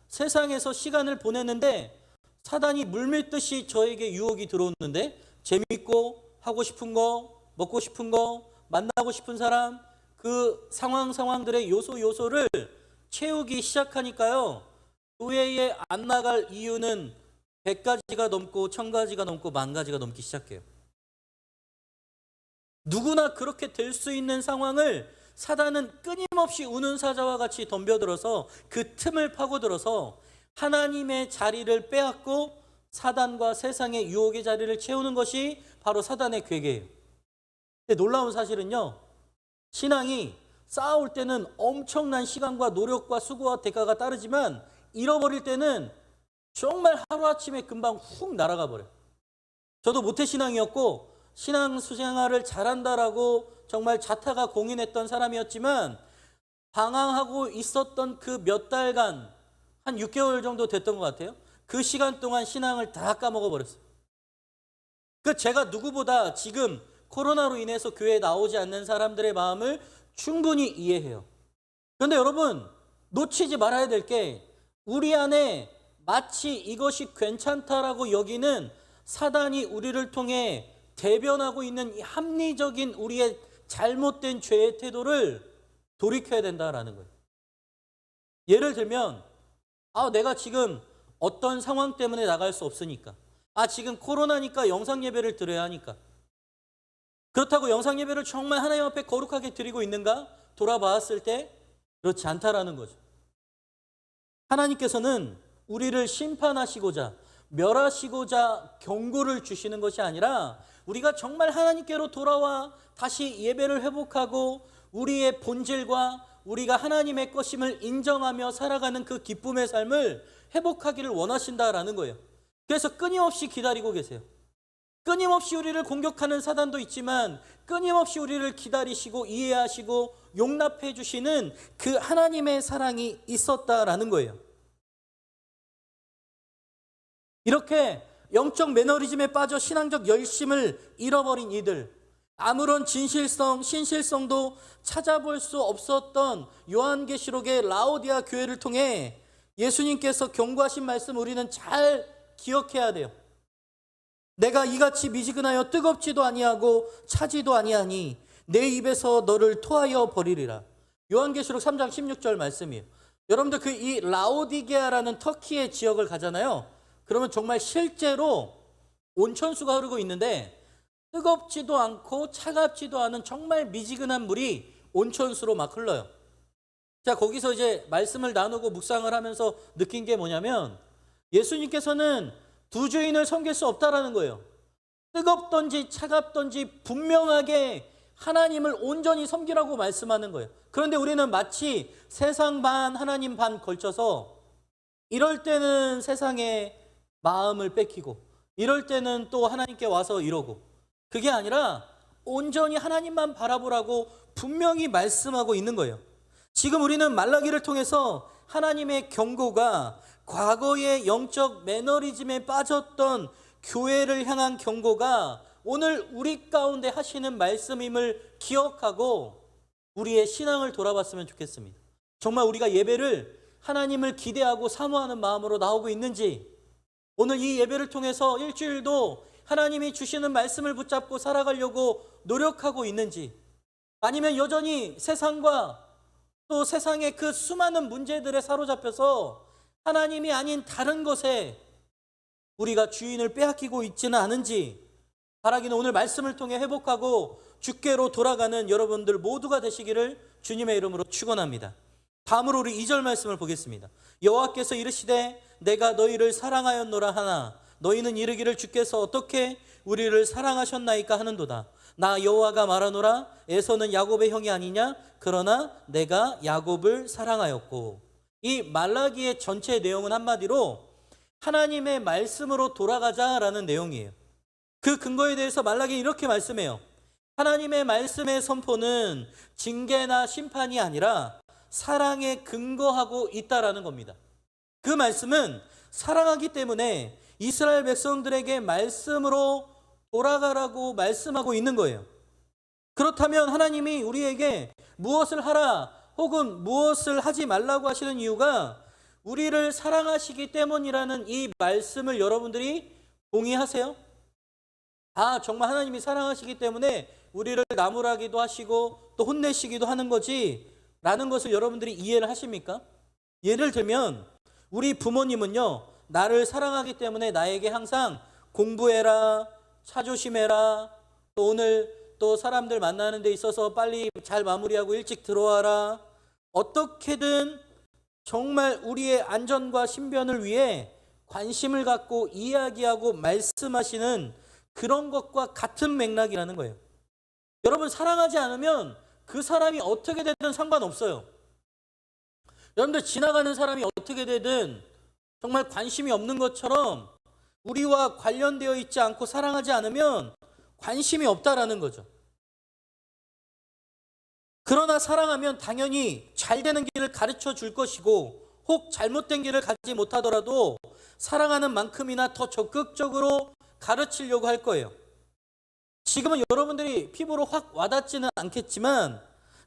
세상에서 시간을 보냈는데 사단이 물밀듯이 저에게 유혹이 들어오는데 재밌고 하고 싶은 거, 먹고 싶은 거, 만나고 싶은 사람, 그 상황들의 요소를 채우기 시작하니까요. 교회에 안 나갈 이유는 100가지가 넘고 1000가지가 넘고 10,000가지가 넘기 시작해요. 누구나 그렇게 될 수 있는 상황을 사단은 끊임없이 우는 사자와 같이 덤벼들어서 그 틈을 파고들어서 하나님의 자리를 빼앗고 사단과 세상의 유혹의 자리를 채우는 것이 바로 사단의 계획이에요. 근데 놀라운 사실은요, 신앙이 쌓아올 때는 엄청난 시간과 노력과 수고와 대가가 따르지만 잃어버릴 때는 정말 하루아침에 금방 훅 날아가 버려요. 저도 모태신앙이었고 신앙 수생활을 잘한다라고 정말 자타가 공인했던 사람이었지만 방황하고 있었던 그 몇 달간, 한 6개월 정도 됐던 것 같아요. 그 시간 동안 신앙을 다 까먹어 버렸어요. 제가 누구보다 지금 코로나로 인해서 교회에 나오지 않는 사람들의 마음을 충분히 이해해요. 그런데 여러분, 놓치지 말아야 될 게, 우리 안에 마치 이것이 괜찮다라고 여기는 사단이 우리를 통해 대변하고 있는 이 합리적인 우리의 잘못된 죄의 태도를 돌이켜야 된다라는 거예요. 예를 들면, 내가 지금 어떤 상황 때문에 나갈 수 없으니까, 지금 코로나니까 영상 예배를 드려야 하니까, 그렇다고 영상 예배를 정말 하나님 앞에 거룩하게 드리고 있는가? 돌아봤을 때 그렇지 않다라는 거죠. 하나님께서는 우리를 심판하시고자, 멸하시고자 경고를 주시는 것이 아니라 우리가 정말 하나님께로 돌아와 다시 예배를 회복하고 우리의 본질과 우리가 하나님의 것임을 인정하며 살아가는 그 기쁨의 삶을 회복하기를 원하신다라는 거예요. 그래서 끊임없이 기다리고 계세요. 끊임없이 우리를 공격하는 사단도 있지만 끊임없이 우리를 기다리시고 이해하시고 용납해 주시는 그 하나님의 사랑이 있었다라는 거예요. 이렇게 영적 매너리즘에 빠져 신앙적 열심을 잃어버린 이들, 아무런 진실성, 신실성도 찾아볼 수 없었던 요한계시록의 라오디아 교회를 통해 예수님께서 경고하신 말씀 우리는 잘 기억해야 돼요. 내가 이같이 미지근하여 뜨겁지도 아니하고 차지도 아니하니 내 입에서 너를 토하여 버리리라. 요한계시록 3장 16절 말씀이에요. 여러분들 이 라오디게아라는 터키의 지역을 가잖아요. 그러면 정말 실제로 온천수가 흐르고 있는데 뜨겁지도 않고 차갑지도 않은 정말 미지근한 물이 온천수로 막 흘러요. 자, 거기서 이제 말씀을 나누고 묵상을 하면서 느낀 게 뭐냐면 예수님께서는 두 주인을 섬길 수 없다라는 거예요. 뜨겁던지 차갑던지 분명하게 하나님을 온전히 섬기라고 말씀하는 거예요. 그런데 우리는 마치 세상 반 하나님 반 걸쳐서 이럴 때는 세상에 마음을 뺏기고 이럴 때는 또 하나님께 와서 이러고, 그게 아니라 온전히 하나님만 바라보라고 분명히 말씀하고 있는 거예요. 지금 우리는 말라기를 통해서 하나님의 경고가 과거의 영적 매너리즘에 빠졌던 교회를 향한 경고가 오늘 우리 가운데 하시는 말씀임을 기억하고 우리의 신앙을 돌아봤으면 좋겠습니다. 정말 우리가 예배를 하나님을 기대하고 사모하는 마음으로 나오고 있는지, 오늘 이 예배를 통해서 일주일도 하나님이 주시는 말씀을 붙잡고 살아가려고 노력하고 있는지, 아니면 여전히 세상과 또 세상의 그 수많은 문제들에 사로잡혀서 하나님이 아닌 다른 것에 우리가 주인을 빼앗기고 있지는 않은지 바라기는 오늘 말씀을 통해 회복하고 주께로 돌아가는 여러분들 모두가 되시기를 주님의 이름으로 축원합니다. 다음으로 우리 2절 말씀을 보겠습니다. 여호와께서 이르시되 내가 너희를 사랑하였노라 하나 너희는 이르기를 주께서 어떻게 우리를 사랑하셨나이까 하는도다. 나 여호와가 말하노라 에서는 야곱의 형이 아니냐 그러나 내가 야곱을 사랑하였고. 이 말라기의 전체 내용은 한마디로 하나님의 말씀으로 돌아가자라는 내용이에요. 그 근거에 대해서 말라기 이렇게 말씀해요. 하나님의 말씀의 선포는 징계나 심판이 아니라 사랑에 근거하고 있다라는 겁니다. 그 말씀은 사랑하기 때문에 이스라엘 백성들에게 말씀으로 돌아가라고 말씀하고 있는 거예요. 그렇다면 하나님이 우리에게 무엇을 하라 혹은 무엇을 하지 말라고 하시는 이유가 우리를 사랑하시기 때문이라는 이 말씀을 여러분들이 동의하세요? 정말 하나님이 사랑하시기 때문에 우리를 나무라기도 하시고 또 혼내시기도 하는 거지 라는 것을 여러분들이 이해를 하십니까? 예를 들면 우리 부모님은요, 나를 사랑하기 때문에 나에게 항상 공부해라, 차 조심해라, 또 오늘 또 사람들 만나는 데 있어서 빨리 잘 마무리하고 일찍 들어와라. 어떻게든 정말 우리의 안전과 신변을 위해 관심을 갖고 이야기하고 말씀하시는 그런 것과 같은 맥락이라는 거예요. 여러분, 사랑하지 않으면 그 사람이 어떻게 되든 상관없어요. 여러분들, 지나가는 사람이 어떻게 되든 정말 관심이 없는 것처럼 우리와 관련되어 있지 않고 사랑하지 않으면 관심이 없다라는 거죠. 그러나 사랑하면 당연히 잘 되는 길을 가르쳐 줄 것이고, 혹 잘못된 길을 가지 못하더라도 사랑하는 만큼이나 더 적극적으로 가르치려고 할 거예요. 지금은 여러분들이 피부로 확 와닿지는 않겠지만,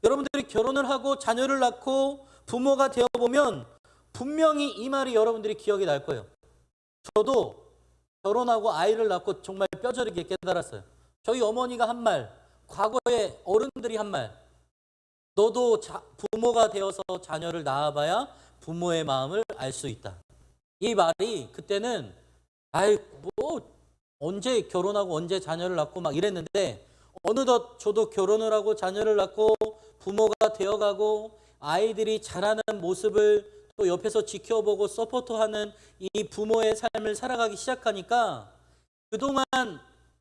여러분들이 결혼을 하고 자녀를 낳고 부모가 되어보면 분명히 이 말이 여러분들이 기억이 날 거예요. 저도 결혼하고 아이를 낳고 정말 뼈저리게 깨달았어요. 저희 어머니가 한 말, 과거에 어른들이 한 말, 너도 부모가 되어서 자녀를 낳아봐야 부모의 마음을 알 수 있다. 이 말이 그때는 언제 결혼하고 언제 자녀를 낳고 막 이랬는데, 어느덧 저도 결혼을 하고 자녀를 낳고 부모가 되어가고 아이들이 자라는 모습을 또 옆에서 지켜보고 서포트하는 이 부모의 삶을 살아가기 시작하니까, 그동안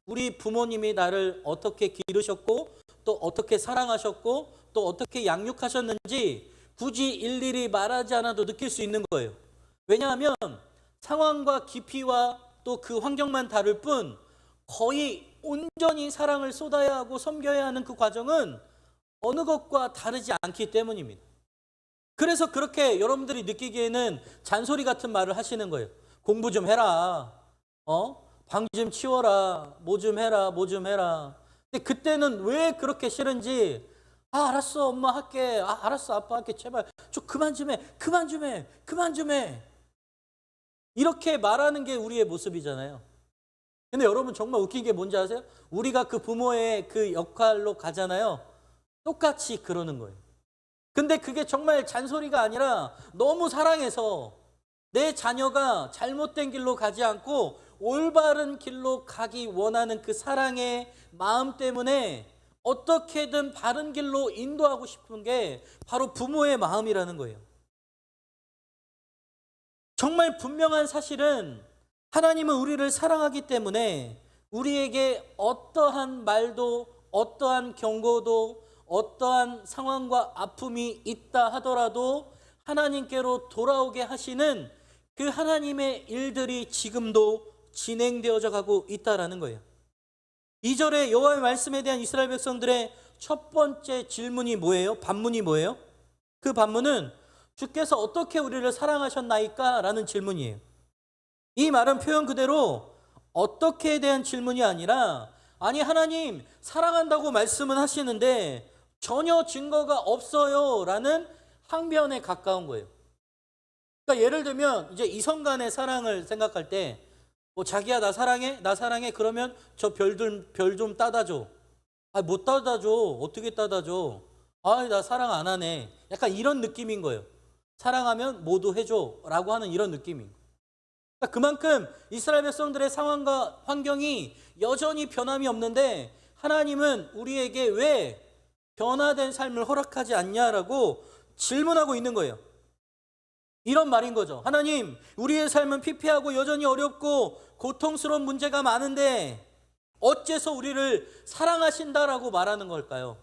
우리 부모님이 나를 어떻게 기르셨고 또 어떻게 사랑하셨고 또 어떻게 양육하셨는지 굳이 일일이 말하지 않아도 느낄 수 있는 거예요. 왜냐하면 상황과 깊이와 또 그 환경만 다를 뿐 거의 온전히 사랑을 쏟아야 하고 섬겨야 하는 그 과정은 어느 것과 다르지 않기 때문입니다. 그래서 그렇게 여러분들이 느끼기에는 잔소리 같은 말을 하시는 거예요. 공부 좀 해라. 방 좀 치워라. 뭐 좀 해라. 뭐 좀 해라. 근데 그때는 왜 그렇게 싫은지, 알았어 엄마 할게. 알았어 아빠 할게. 제발 좀 그만 좀 해. 그만 좀 해. 그만 좀 해. 이렇게 말하는 게 우리의 모습이잖아요. 근데 여러분, 정말 웃긴 게 뭔지 아세요? 우리가 그 부모의 그 역할로 가잖아요. 똑같이 그러는 거예요. 근데 그게 정말 잔소리가 아니라 너무 사랑해서 내 자녀가 잘못된 길로 가지 않고 올바른 길로 가기 원하는 그 사랑의 마음 때문에 어떻게든 바른 길로 인도하고 싶은 게 바로 부모의 마음이라는 거예요. 정말 분명한 사실은 하나님은 우리를 사랑하기 때문에 우리에게 어떠한 말도, 어떠한 경고도, 어떠한 상황과 아픔이 있다 하더라도 하나님께로 돌아오게 하시는 그 하나님의 일들이 지금도 진행되어져 가고 있다라는 거예요. 2절에 여호와의 말씀에 대한 이스라엘 백성들의 첫 번째 질문이 뭐예요? 반문이 뭐예요? 그 반문은 주께서 어떻게 우리를 사랑하셨나이까? 라는 질문이에요. 이 말은 표현 그대로 어떻게에 대한 질문이 아니라, 아니 하나님 사랑한다고 말씀은 하시는데 전혀 증거가 없어요 라는 항변에 가까운 거예요. 그러니까 예를 들면 이제 이성 간의 사랑을 생각할 때, 자기야 나 사랑해? 나 사랑해? 그러면 저 별 좀 따다 줘. 못 따다 줘. 어떻게 따다 줘? 나 사랑 안 하네. 약간 이런 느낌인 거예요. 사랑하면 모두 해줘 라고 하는 이런 느낌인 거예요. 그러니까 그만큼 이스라엘 백성들의 상황과 환경이 여전히 변함이 없는데 하나님은 우리에게 왜 변화된 삶을 허락하지 않냐라고 질문하고 있는 거예요. 이런 말인 거죠. 하나님, 우리의 삶은 피폐하고 여전히 어렵고 고통스러운 문제가 많은데 어째서 우리를 사랑하신다라고 말하는 걸까요?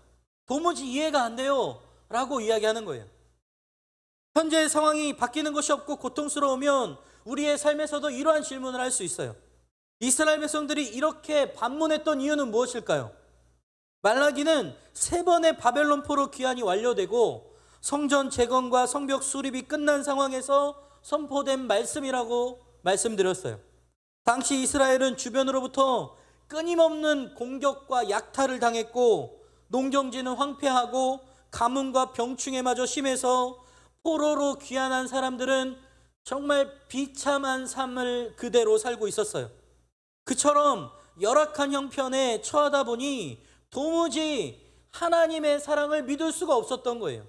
도무지 이해가 안 돼요 라고 이야기하는 거예요. 현재의 상황이 바뀌는 것이 없고 고통스러우면 우리의 삶에서도 이러한 질문을 할 수 있어요. 이스라엘 백성들이 이렇게 반문했던 이유는 무엇일까요? 말라기는 3번의 바벨론 포로 귀환이 완료되고 성전 재건과 성벽 수립이 끝난 상황에서 선포된 말씀이라고 말씀드렸어요. 당시 이스라엘은 주변으로부터 끊임없는 공격과 약탈을 당했고 농경지는 황폐하고 가뭄과 병충해마저 심해서 포로로 귀환한 사람들은 정말 비참한 삶을 그대로 살고 있었어요. 그처럼 열악한 형편에 처하다 보니 도무지 하나님의 사랑을 믿을 수가 없었던 거예요.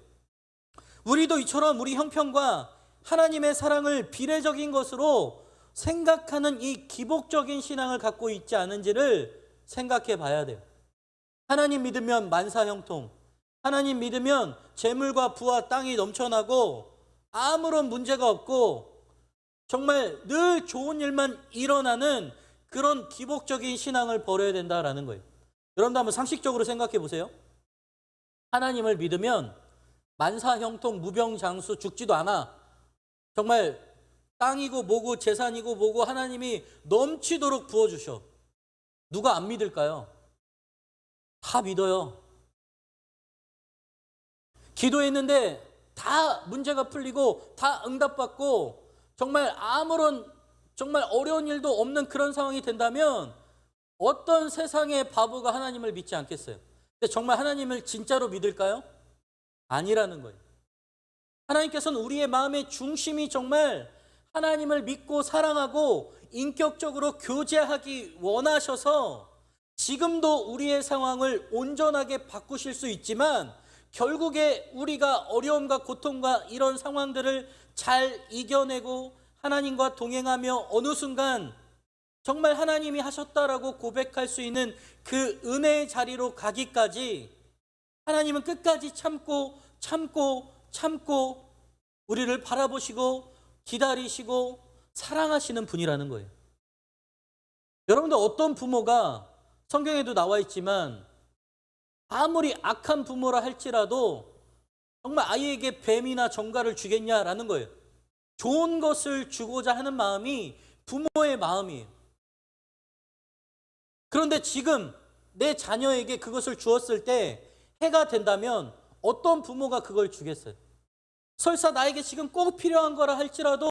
우리도 이처럼 우리 형편과 하나님의 사랑을 비례적인 것으로 생각하는 이 기복적인 신앙을 갖고 있지 않은지를 생각해 봐야 돼요. 하나님 믿으면 만사형통, 하나님 믿으면 재물과 부와 땅이 넘쳐나고 아무런 문제가 없고 정말 늘 좋은 일만 일어나는 그런 기복적인 신앙을 버려야 된다라는 거예요. 여러분도 한번 상식적으로 생각해 보세요. 하나님을 믿으면 만사형통, 무병장수, 죽지도 않아. 정말 땅이고 뭐고 재산이고 뭐고 하나님이 넘치도록 부어주셔. 누가 안 믿을까요? 다 믿어요. 기도했는데 다 문제가 풀리고 다 응답받고 정말 아무런 정말 어려운 일도 없는 그런 상황이 된다면 어떤 세상의 바보가 하나님을 믿지 않겠어요? 근데 정말 하나님을 진짜로 믿을까요? 아니라는 거예요. 하나님께서는 우리의 마음의 중심이 정말 하나님을 믿고 사랑하고 인격적으로 교제하기 원하셔서 지금도 우리의 상황을 온전하게 바꾸실 수 있지만 결국에 우리가 어려움과 고통과 이런 상황들을 잘 이겨내고 하나님과 동행하며 어느 순간 정말 하나님이 하셨다라고 고백할 수 있는 그 은혜의 자리로 가기까지 하나님은 끝까지 참고 우리를 바라보시고 기다리시고 사랑하시는 분이라는 거예요. 여러분들 어떤 부모가 성경에도 나와 있지만 아무리 악한 부모라 할지라도 정말 아이에게 뱀이나 정갈을 주겠냐라는 거예요. 좋은 것을 주고자 하는 마음이 부모의 마음이에요. 그런데 지금 내 자녀에게 그것을 주었을 때 해가 된다면 어떤 부모가 그걸 주겠어요? 설사 나에게 지금 꼭 필요한 거라 할지라도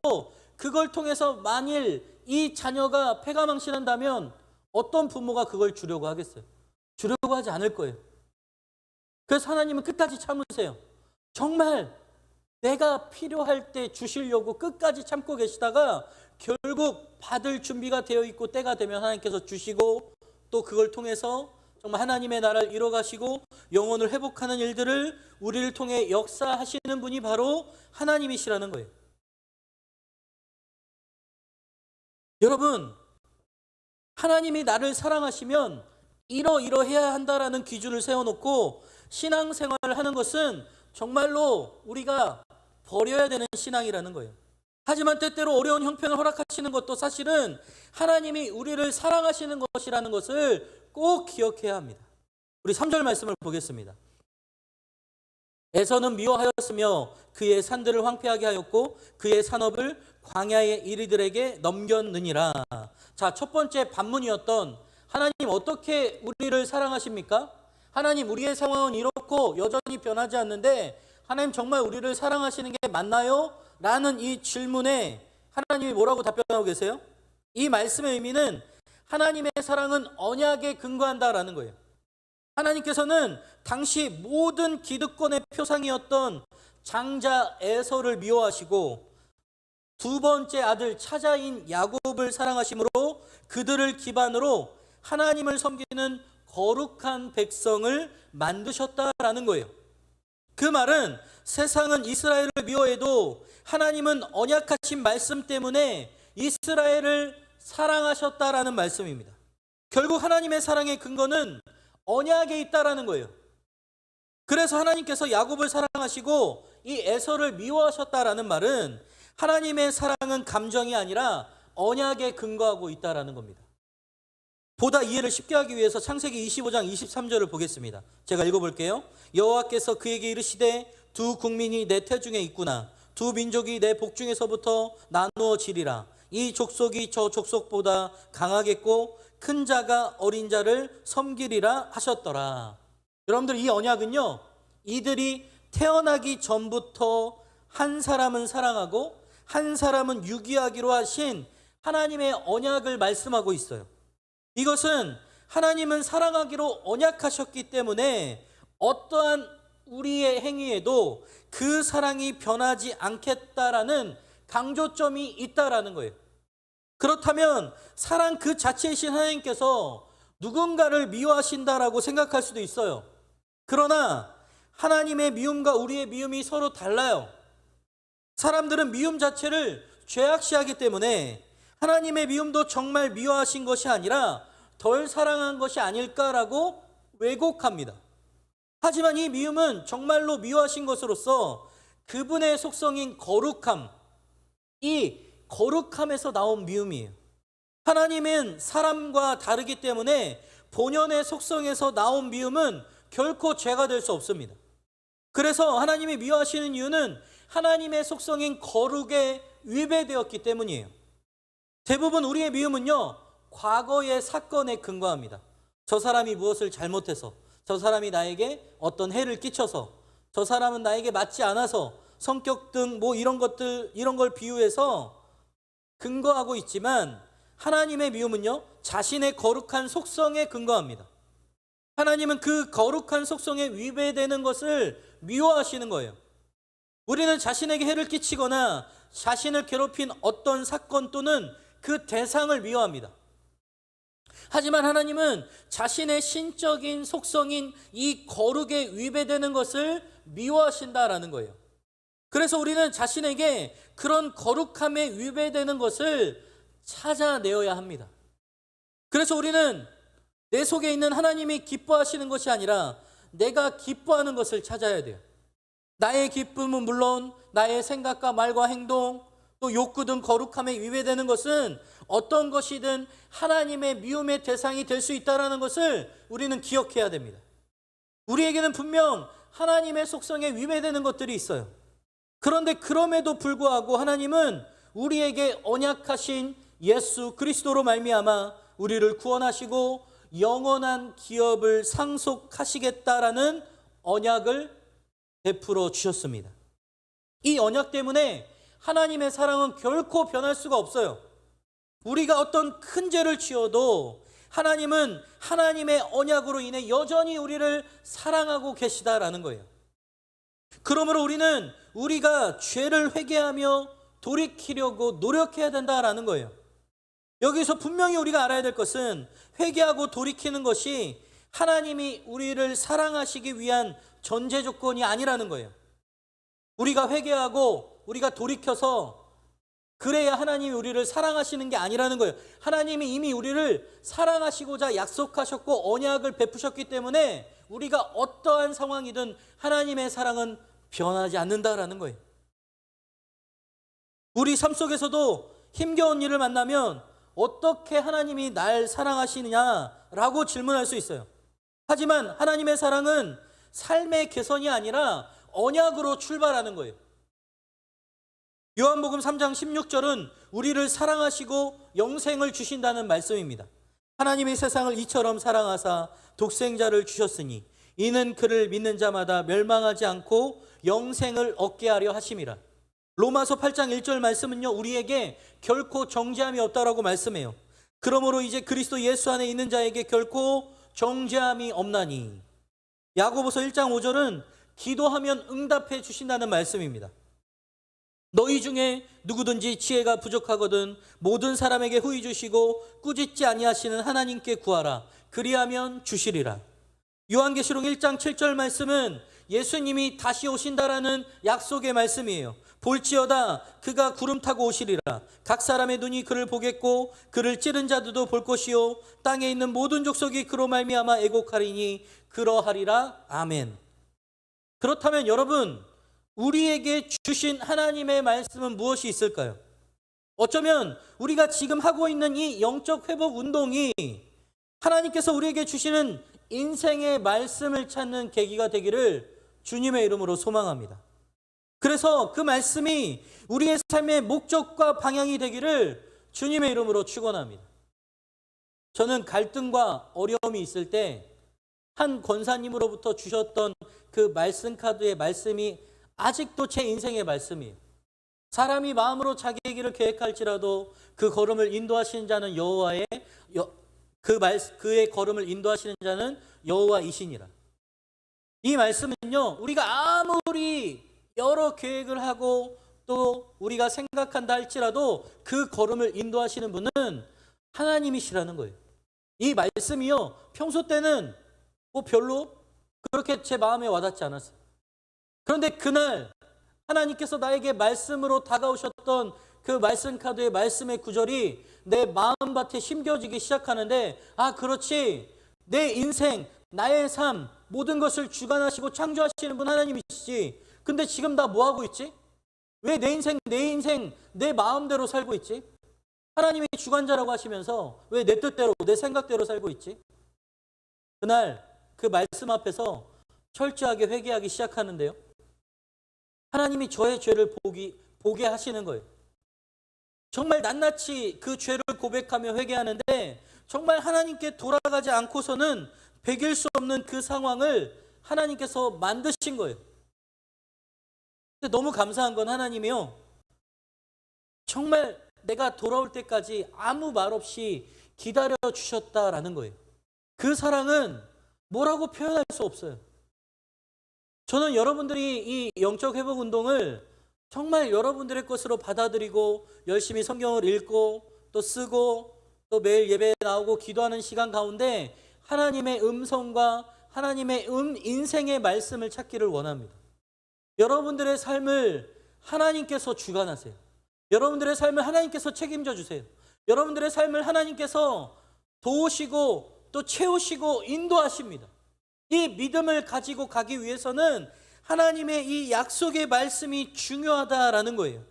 그걸 통해서 만일 이 자녀가 패가망신한다면 어떤 부모가 그걸 주려고 하겠어요? 주려고 하지 않을 거예요. 그래서 하나님은 끝까지 참으세요. 정말 내가 필요할 때 주시려고 끝까지 참고 계시다가 결국 받을 준비가 되어 있고 때가 되면 하나님께서 주시고 또 그걸 통해서 정말 하나님의 나라를 이뤄가시고 영혼을 회복하는 일들을 우리를 통해 역사하시는 분이 바로 하나님이시라는 거예요. 여러분, 하나님이 나를 사랑하시면 이러해야 한다라는 기준을 세워놓고 신앙생활을 하는 것은 정말로 우리가 버려야 되는 신앙이라는 거예요. 하지만 때때로 어려운 형편을 허락하시는 것도 사실은 하나님이 우리를 사랑하시는 것이라는 것을 꼭 기억해야 합니다. 우리 3절 말씀을 보겠습니다. 에서는 미워하였으며 그의 산들을 황폐하게 하였고 그의 산업을 광야의 이리들에게 넘겼느니라. 자, 첫 번째 반문이었던 하나님 어떻게 우리를 사랑하십니까? 하나님 우리의 상황은 이렇고 여전히 변하지 않는데 하나님 정말 우리를 사랑하시는 게 맞나요? 라는 이 질문에 하나님이 뭐라고 답변하고 계세요? 이 말씀의 의미는 하나님의 사랑은 언약에 근거한다라는 거예요. 하나님께서는 당시 모든 기득권의 표상이었던 장자 에서를 미워하시고 두 번째 아들 차자인 야곱을 사랑하심으로 그들을 기반으로 하나님을 섬기는 거룩한 백성을 만드셨다라는 거예요. 그 말은 세상은 이스라엘을 미워해도 하나님은 언약하신 말씀 때문에 이스라엘을 사랑하셨다라는 말씀입니다. 결국 하나님의 사랑의 근거는 언약에 있다라는 거예요. 그래서 하나님께서 야곱을 사랑하시고 이 에서를 미워하셨다라는 말은 하나님의 사랑은 감정이 아니라 언약에 근거하고 있다라는 겁니다. 보다 이해를 쉽게 하기 위해서 창세기 25장 23절을 보겠습니다. 제가 읽어볼게요. 여호와께서 그에게 이르시되 두 국민이 내 태중에 있구나. 두 민족이 내 복중에서부터 나누어지리라. 이 족속이 저 족속보다 강하겠고 큰 자가 어린 자를 섬기리라 하셨더라. 여러분들 이 언약은요, 이들이 태어나기 전부터 한 사람은 사랑하고 한 사람은 유기하기로 하신 하나님의 언약을 말씀하고 있어요. 이것은 하나님은 사랑하기로 언약하셨기 때문에 어떠한 우리의 행위에도 그 사랑이 변하지 않겠다라는 강조점이 있다라는 거예요. 그렇다면 사랑 그 자체이신 하나님께서 누군가를 미워하신다라고 생각할 수도 있어요. 그러나 하나님의 미움과 우리의 미움이 서로 달라요. 사람들은 미움 자체를 죄악시하기 때문에 하나님의 미움도 정말 미워하신 것이 아니라 덜 사랑한 것이 아닐까라고 왜곡합니다. 하지만 이 미움은 정말로 미워하신 것으로서 그분의 속성인 거룩함, 이 거룩함에서 나온 미움이에요. 하나님은 사람과 다르기 때문에 본연의 속성에서 나온 미움은 결코 죄가 될 수 없습니다. 그래서 하나님이 미워하시는 이유는 하나님의 속성인 거룩에 위배되었기 때문이에요. 대부분 우리의 미움은요, 과거의 사건에 근거합니다. 저 사람이 무엇을 잘못해서, 저 사람이 나에게 어떤 해를 끼쳐서, 저 사람은 나에게 맞지 않아서, 성격 등 뭐 이런 것들, 이런 걸 비유해서 근거하고 있지만, 하나님의 미움은요, 자신의 거룩한 속성에 근거합니다. 하나님은 그 거룩한 속성에 위배되는 것을 미워하시는 거예요. 우리는 자신에게 해를 끼치거나 자신을 괴롭힌 어떤 사건 또는 그 대상을 미워합니다. 하지만 하나님은 자신의 신적인 속성인 이 거룩에 위배되는 것을 미워하신다라는 거예요. 그래서 우리는 자신에게 그런 거룩함에 위배되는 것을 찾아내어야 합니다. 그래서 우리는 내 속에 있는 하나님이 기뻐하시는 것이 아니라 내가 기뻐하는 것을 찾아야 돼요. 나의 기쁨은 물론 나의 생각과 말과 행동, 또 욕구 등 거룩함에 위배되는 것은 어떤 것이든 하나님의 미움의 대상이 될 수 있다는 것을 우리는 기억해야 됩니다. 우리에게는 분명 하나님의 속성에 위배되는 것들이 있어요. 그런데 그럼에도 불구하고 하나님은 우리에게 언약하신 예수 그리스도로 말미암아 우리를 구원하시고 영원한 기업을 상속하시겠다라는 언약을 베풀어 주셨습니다. 이 언약 때문에 하나님의 사랑은 결코 변할 수가 없어요. 우리가 어떤 큰 죄를 지어도 하나님은 하나님의 언약으로 인해 여전히 우리를 사랑하고 계시다라는 거예요. 그러므로 우리는 우리가 죄를 회개하며 돌이키려고 노력해야 된다라는 거예요. 여기서 분명히 우리가 알아야 될 것은 회개하고 돌이키는 것이 하나님이 우리를 사랑하시기 위한 전제 조건이 아니라는 거예요. 우리가 회개하고 우리가 돌이켜서 그래야 하나님이 우리를 사랑하시는 게 아니라는 거예요. 하나님이 이미 우리를 사랑하시고자 약속하셨고 언약을 베푸셨기 때문에 우리가 어떠한 상황이든 하나님의 사랑은 변하지 않는다라는 거예요. 우리 삶 속에서도 힘겨운 일을 만나면 어떻게 하나님이 날 사랑하시느냐라고 질문할 수 있어요. 하지만 하나님의 사랑은 삶의 개선이 아니라 언약으로 출발하는 거예요. 요한복음 3장 16절은 우리를 사랑하시고 영생을 주신다는 말씀입니다. 하나님이 세상을 이처럼 사랑하사 독생자를 주셨으니 이는 그를 믿는 자마다 멸망하지 않고 영생을 얻게 하려 하심이라. 로마서 8장 1절 말씀은요, 우리에게 결코 정죄함이 없다라고 말씀해요. 그러므로 이제 그리스도 예수 안에 있는 자에게 결코 정죄함이 없나니. 야고보서 1장 5절은 기도하면 응답해 주신다는 말씀입니다. 너희 중에 누구든지 지혜가 부족하거든 모든 사람에게 후히 주시고 꾸짖지 아니하시는 하나님께 구하라. 그리하면 주시리라. 요한계시록 1장 7절 말씀은 예수님이 다시 오신다라는 약속의 말씀이에요. 볼지어다 그가 구름 타고 오시리라. 각 사람의 눈이 그를 보겠고 그를 찌른 자들도 볼 것이요 땅에 있는 모든 족속이 그로 말미암아 애곡하리니 그러하리라. 아멘. 그렇다면 여러분, 우리에게 주신 하나님의 말씀은 무엇이 있을까요? 어쩌면 우리가 지금 하고 있는 이 영적 회복 운동이 하나님께서 우리에게 주시는 인생의 말씀을 찾는 계기가 되기를 주님의 이름으로 소망합니다. 그래서 그 말씀이 우리의 삶의 목적과 방향이 되기를 주님의 이름으로 축원합니다. 저는 갈등과 어려움이 있을 때 한 권사님으로부터 주셨던 그 말씀 카드의 말씀이 아직도 제 인생의 말씀이에요. 사람이 마음으로 자기의 길을 계획할지라도 그 걸음을 인도하시는 자는 여호와의 그의 걸음을 인도하시는 자는 여호와이시니라. 이 말씀은요, 우리가 아무리 여러 계획을 하고 또 우리가 생각한다 할지라도 그 걸음을 인도하시는 분은 하나님이시라는 거예요. 이 말씀이요, 평소 때는 뭐 별로 그렇게 제 마음에 와닿지 않았어요. 그런데 그날 하나님께서 나에게 말씀으로 다가오셨던 그 말씀 카드의 말씀의 구절이 내 마음밭에 심겨지기 시작하는데, 아, 그렇지, 내 인생, 나의 삶, 모든 것을 주관하시고 창조하시는 분 하나님이시지. 근데 지금 나 뭐 하고 있지? 왜 내 인생 내 마음대로 살고 있지? 하나님이 주관자라고 하시면서 왜 내 뜻대로 내 생각대로 살고 있지? 그날 그 말씀 앞에서 철저하게 회개하기 시작하는데요. 하나님이 저의 죄를 보게 하시는 거예요. 정말 낱낱이 그 죄를 고백하며 회개하는데 정말 하나님께 돌아가지 않고서는 배길 수 없는 그 상황을 하나님께서 만드신 거예요. 근데 너무 감사한 건 하나님이요, 정말 내가 돌아올 때까지 아무 말 없이 기다려 주셨다라는 거예요. 그 사랑은 뭐라고 표현할 수 없어요. 저는 여러분들이 이 영적 회복 운동을 정말 여러분들의 것으로 받아들이고 열심히 성경을 읽고 또 쓰고 또 매일 예배에 나오고 기도하는 시간 가운데 하나님의 음성과 하나님의 인생의 말씀을 찾기를 원합니다. 여러분들의 삶을 하나님께서 주관하세요. 여러분들의 삶을 하나님께서 책임져 주세요. 여러분들의 삶을 하나님께서 도우시고 또 채우시고 인도하십니다. 이 믿음을 가지고 가기 위해서는 하나님의 이 약속의 말씀이 중요하다라는 거예요.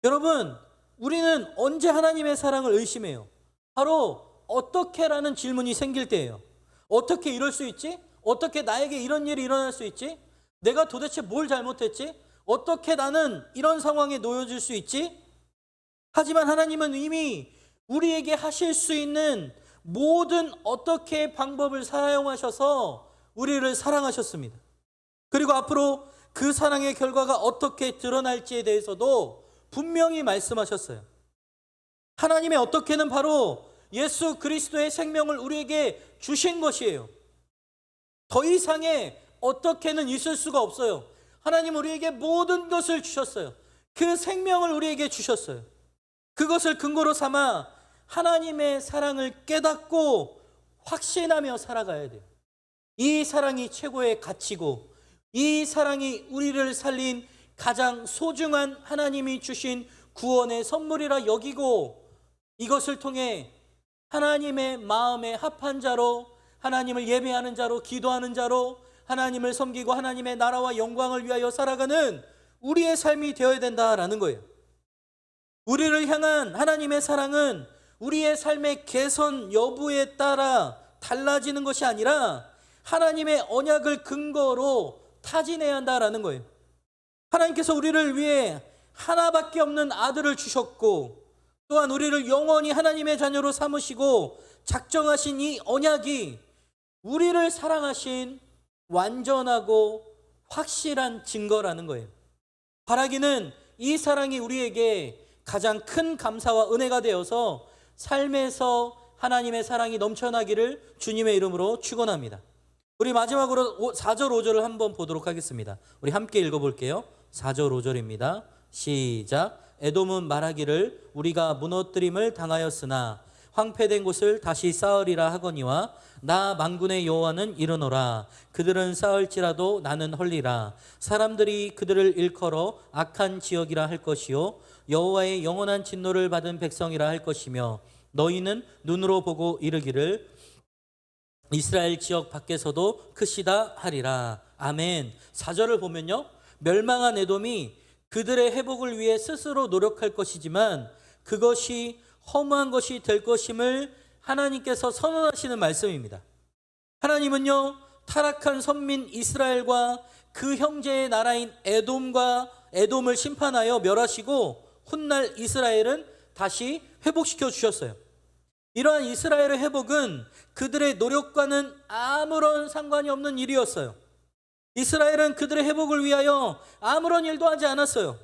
여러분, 우리는 언제 하나님의 사랑을 의심해요? 바로 어떻게라는 질문이 생길 때예요. 어떻게 이럴 수 있지? 어떻게 나에게 이런 일이 일어날 수 있지? 내가 도대체 뭘 잘못했지? 어떻게 나는 이런 상황에 놓여질 수 있지? 하지만 하나님은 이미 우리에게 하실 수 있는 모든 어떻게 방법을 사용하셔서 우리를 사랑하셨습니다. 그리고 앞으로 그 사랑의 결과가 어떻게 드러날지에 대해서도 분명히 말씀하셨어요. 하나님의 어떻게는 바로 예수 그리스도의 생명을 우리에게 주신 것이에요. 더 이상의 어떻게는 있을 수가 없어요. 하나님 우리에게 모든 것을 주셨어요. 그 생명을 우리에게 주셨어요. 그것을 근거로 삼아 하나님의 사랑을 깨닫고 확신하며 살아가야 돼요. 이 사랑이 최고의 가치고 이 사랑이 우리를 살린 가장 소중한 하나님이 주신 구원의 선물이라 여기고 이것을 통해 하나님의 마음에 합한 자로, 하나님을 예배하는 자로, 기도하는 자로, 하나님을 섬기고 하나님의 나라와 영광을 위하여 살아가는 우리의 삶이 되어야 된다라는 거예요. 우리를 향한 하나님의 사랑은 우리의 삶의 개선 여부에 따라 달라지는 것이 아니라 하나님의 언약을 근거로 타진해야 한다라는 거예요. 하나님께서 우리를 위해 하나밖에 없는 아들을 주셨고 또한 우리를 영원히 하나님의 자녀로 삼으시고 작정하신 이 언약이 우리를 사랑하신 완전하고 확실한 증거라는 거예요. 바라기는 이 사랑이 우리에게 가장 큰 감사와 은혜가 되어서 삶에서 하나님의 사랑이 넘쳐나기를 주님의 이름으로 축원합니다. 우리 마지막으로 4절 5절을 한번 보도록 하겠습니다. 우리 함께 읽어볼게요. 4절 5절입니다. 시작. 에돔은 말하기를 우리가 무너뜨림을 당하였으나 황폐된 곳을 다시 쌓으리라 하거니와 나 만군의 여호와는 이르노라. 그들은 쌓을지라도 나는 헐리라. 사람들이 그들을 일컬어 악한 지역이라 할 것이요 여호와의 영원한 진노를 받은 백성이라 할 것이며 너희는 눈으로 보고 이르기를 이스라엘 지역 밖에서도 크시다 하리라. 아멘. 4절을 보면요, 멸망한 에돔이 그들의 회복을 위해 스스로 노력할 것이지만 그것이 허무한 것이 될 것임을 하나님께서 선언하시는 말씀입니다. 하나님은요, 타락한 선민 이스라엘과 그 형제의 나라인 에돔을 심판하여 멸하시고 훗날 이스라엘은 다시 회복시켜 주셨어요. 이러한 이스라엘의 회복은 그들의 노력과는 아무런 상관이 없는 일이었어요. 이스라엘은 그들의 회복을 위하여 아무런 일도 하지 않았어요.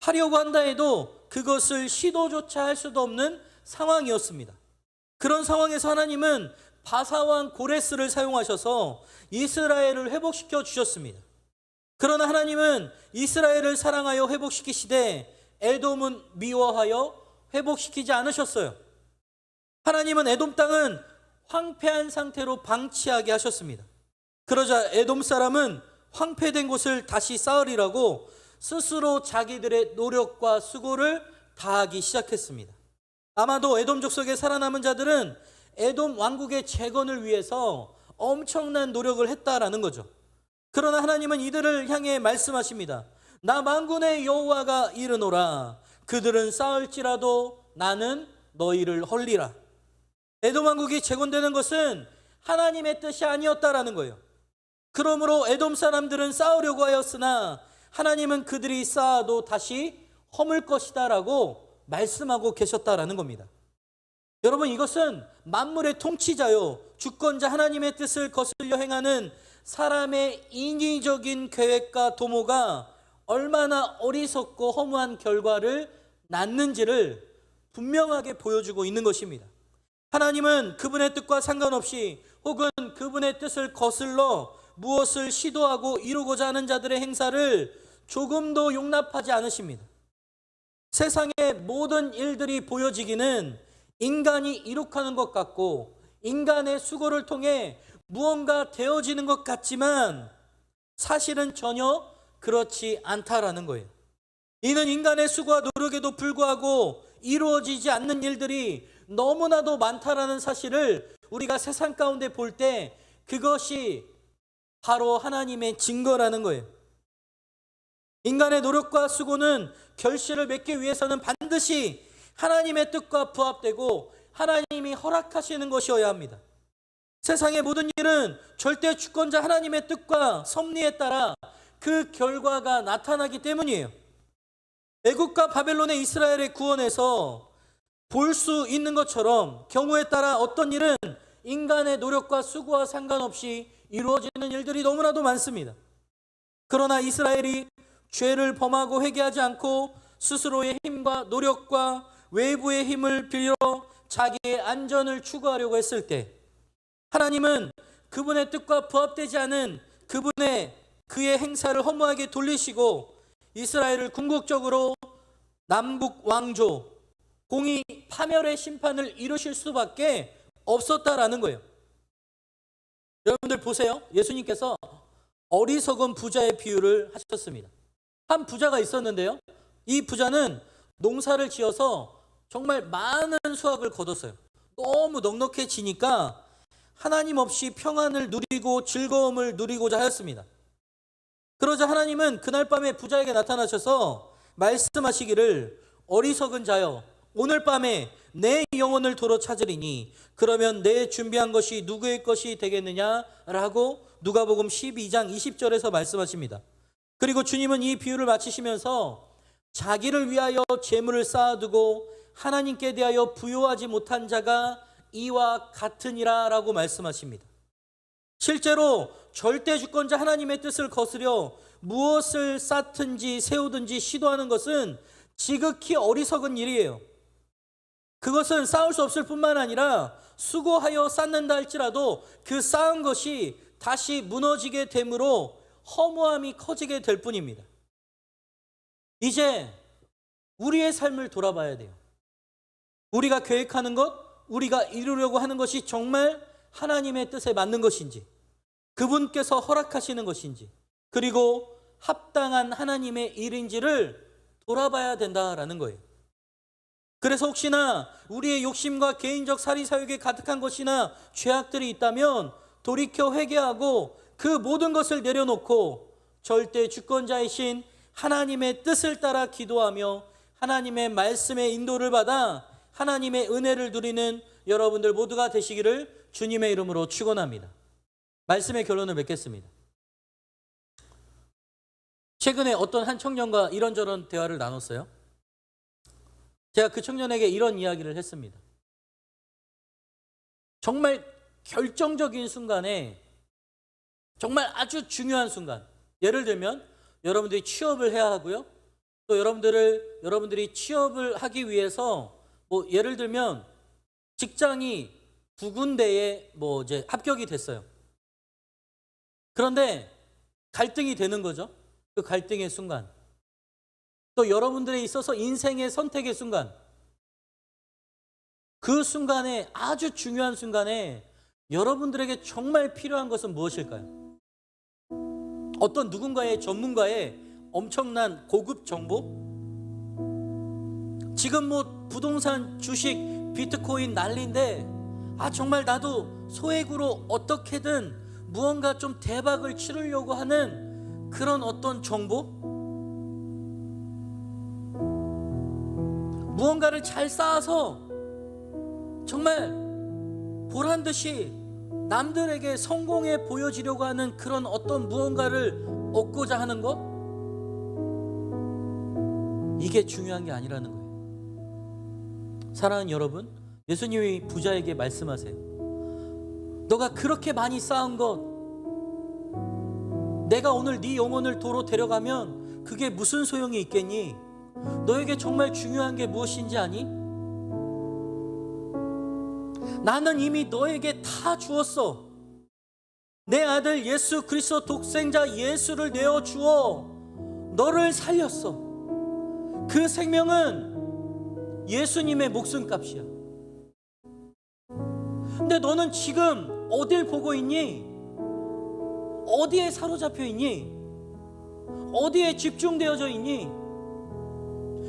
하려고 한다 해도 그것을 시도조차 할 수도 없는 상황이었습니다. 그런 상황에서 하나님은 바사왕 고레스를 사용하셔서 이스라엘을 회복시켜 주셨습니다. 그러나 하나님은 이스라엘을 사랑하여 회복시키시되 에돔은 미워하여 회복시키지 않으셨어요. 하나님은 에돔 땅은 황폐한 상태로 방치하게 하셨습니다. 그러자 에돔 사람은 황폐된 곳을 다시 쌓으리라고 스스로 자기들의 노력과 수고를 다하기 시작했습니다. 아마도 에돔 족속에 살아남은 자들은 에돔 왕국의 재건을 위해서 엄청난 노력을 했다라는 거죠. 그러나 하나님은 이들을 향해 말씀하십니다. 나 만군의 여호와가 이르노라. 그들은 싸울지라도 나는 너희를 헐리라. 에돔 왕국이 재건되는 것은 하나님의 뜻이 아니었다라는 거예요. 그러므로 에돔 사람들은 싸우려고 하였으나 하나님은 그들이 싸워도 다시 허물 것이다 라고 말씀하고 계셨다라는 겁니다. 여러분, 이것은 만물의 통치자요 주권자 하나님의 뜻을 거슬려 행하는 사람의 인위적인 계획과 도모가 얼마나 어리석고 허무한 결과를 낳는지를 분명하게 보여주고 있는 것입니다. 하나님은 그분의 뜻과 상관없이 혹은 그분의 뜻을 거슬러 무엇을 시도하고 이루고자 하는 자들의 행사를 조금도 용납하지 않으십니다. 세상의 모든 일들이 보여지기는 인간이 이룩하는 것 같고 인간의 수고를 통해 무언가 되어지는 것 같지만 사실은 전혀 그렇지 않다라는 거예요. 이는 인간의 수고와 노력에도 불구하고 이루어지지 않는 일들이 너무나도 많다라는 사실을 우리가 세상 가운데 볼 때 그것이 바로 하나님의 증거라는 거예요. 인간의 노력과 수고는 결실을 맺기 위해서는 반드시 하나님의 뜻과 부합되고 하나님이 허락하시는 것이어야 합니다. 세상의 모든 일은 절대 주권자 하나님의 뜻과 섭리에 따라 그 결과가 나타나기 때문이에요. 애국과 바벨론의 이스라엘의 구원에서 볼 수 있는 것처럼 경우에 따라 어떤 일은 인간의 노력과 수고와 상관없이 이루어지는 일들이 너무나도 많습니다. 그러나 이스라엘이 죄를 범하고 회개하지 않고 스스로의 힘과 노력과 외부의 힘을 빌려 자기의 안전을 추구하려고 했을 때 하나님은 그분의 뜻과 부합되지 않은 그의 행사를 허무하게 돌리시고 이스라엘을 궁극적으로 남북 왕조 공의 파멸의 심판을 이루실 수밖에 없었다라는 거예요. 여러분들 보세요. 예수님께서 어리석은 부자의 비유를 하셨습니다. 한 부자가 있었는데요. 이 부자는 농사를 지어서 정말 많은 수확을 거뒀어요. 너무 넉넉해지니까 하나님 없이 평안을 누리고 즐거움을 누리고자 하였습니다. 그러자 하나님은 그날 밤에 부자에게 나타나셔서 말씀하시기를 어리석은 자여 오늘 밤에 내 영혼을 도로 찾으리니 그러면 내 준비한 것이 누구의 것이 되겠느냐라고 누가복음 12장 20절에서 말씀하십니다. 그리고 주님은 이 비유를 마치시면서 자기를 위하여 재물을 쌓아두고 하나님께 대하여 부요하지 못한 자가 이와 같으니라 라고 말씀하십니다. 실제로 절대 주권자 하나님의 뜻을 거스려 무엇을 쌓든지 세우든지 시도하는 것은 지극히 어리석은 일이에요. 그것은 쌓을 수 없을 뿐만 아니라 수고하여 쌓는다 할지라도 그 쌓은 것이 다시 무너지게 되므로 허무함이 커지게 될 뿐입니다. 이제 우리의 삶을 돌아봐야 돼요. 우리가 계획하는 것, 우리가 이루려고 하는 것이 정말 하나님의 뜻에 맞는 것인지, 그분께서 허락하시는 것인지, 그리고 합당한 하나님의 일인지를 돌아봐야 된다라는 거예요. 그래서 혹시나 우리의 욕심과 개인적 사리사욕에 가득한 것이나 죄악들이 있다면 돌이켜 회개하고 그 모든 것을 내려놓고 절대 주권자이신 하나님의 뜻을 따라 기도하며 하나님의 말씀의 인도를 받아 하나님의 은혜를 누리는 여러분들 모두가 되시기를 주님의 이름으로 축원합니다. 말씀의 결론을 맺겠습니다. 최근에 어떤 한 청년과 이런저런 대화를 나눴어요. 제가 그 청년에게 이런 이야기를 했습니다. 정말 결정적인 순간에 정말 아주 중요한 순간, 예를 들면 여러분들이 취업을 해야 하고요. 또 여러분들이 취업을 하기 위해서 예를 들면 직장이 두 군데에 이제 합격이 됐어요. 그런데 갈등이 되는 거죠. 그 갈등의 순간. 또 여러분들에 있어서 인생의 선택의 순간. 그 순간에 아주 중요한 순간에 여러분들에게 정말 필요한 것은 무엇일까요? 어떤 누군가의 전문가의 엄청난 고급 정보? 지금 부동산, 주식, 비트코인 난리인데 정말 나도 소액으로 어떻게든 무언가 좀 대박을 치르려고 하는 그런 어떤 정보, 무언가를 잘 쌓아서 정말 보란 듯이 남들에게 성공해 보여지려고 하는 그런 어떤 무언가를 얻고자 하는 것, 이게 중요한 게 아니라는 거예요. 사랑하는 여러분, 예수님이 부자에게 말씀하세요. 너가 그렇게 많이 쌓은 것, 내가 오늘 네 영혼을 도로 데려가면 그게 무슨 소용이 있겠니? 너에게 정말 중요한 게 무엇인지 아니? 나는 이미 너에게 다 주었어. 내 아들 예수 그리스도 독생자 예수를 내어주어 너를 살렸어. 그 생명은 예수님의 목숨값이야. 근데 너는 지금 어딜 보고 있니? 어디에 사로잡혀 있니? 어디에 집중되어져 있니?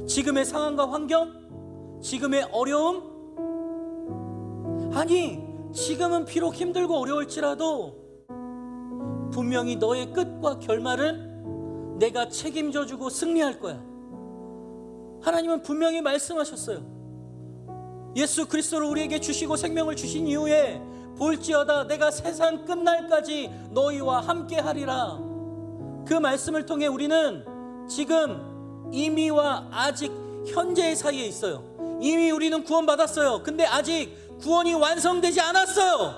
지금의 상황과 환경? 지금의 어려움? 아니, 지금은 비록 힘들고 어려울지라도 분명히 너의 끝과 결말은 내가 책임져주고 승리할 거야. 하나님은 분명히 말씀하셨어요. 예수 그리스도를 우리에게 주시고 생명을 주신 이후에 볼지어다 내가 세상 끝날까지 너희와 함께 하리라. 그 말씀을 통해 우리는 지금 이미와 아직 현재의 사이에 있어요. 이미 우리는 구원받았어요. 근데 아직 구원이 완성되지 않았어요.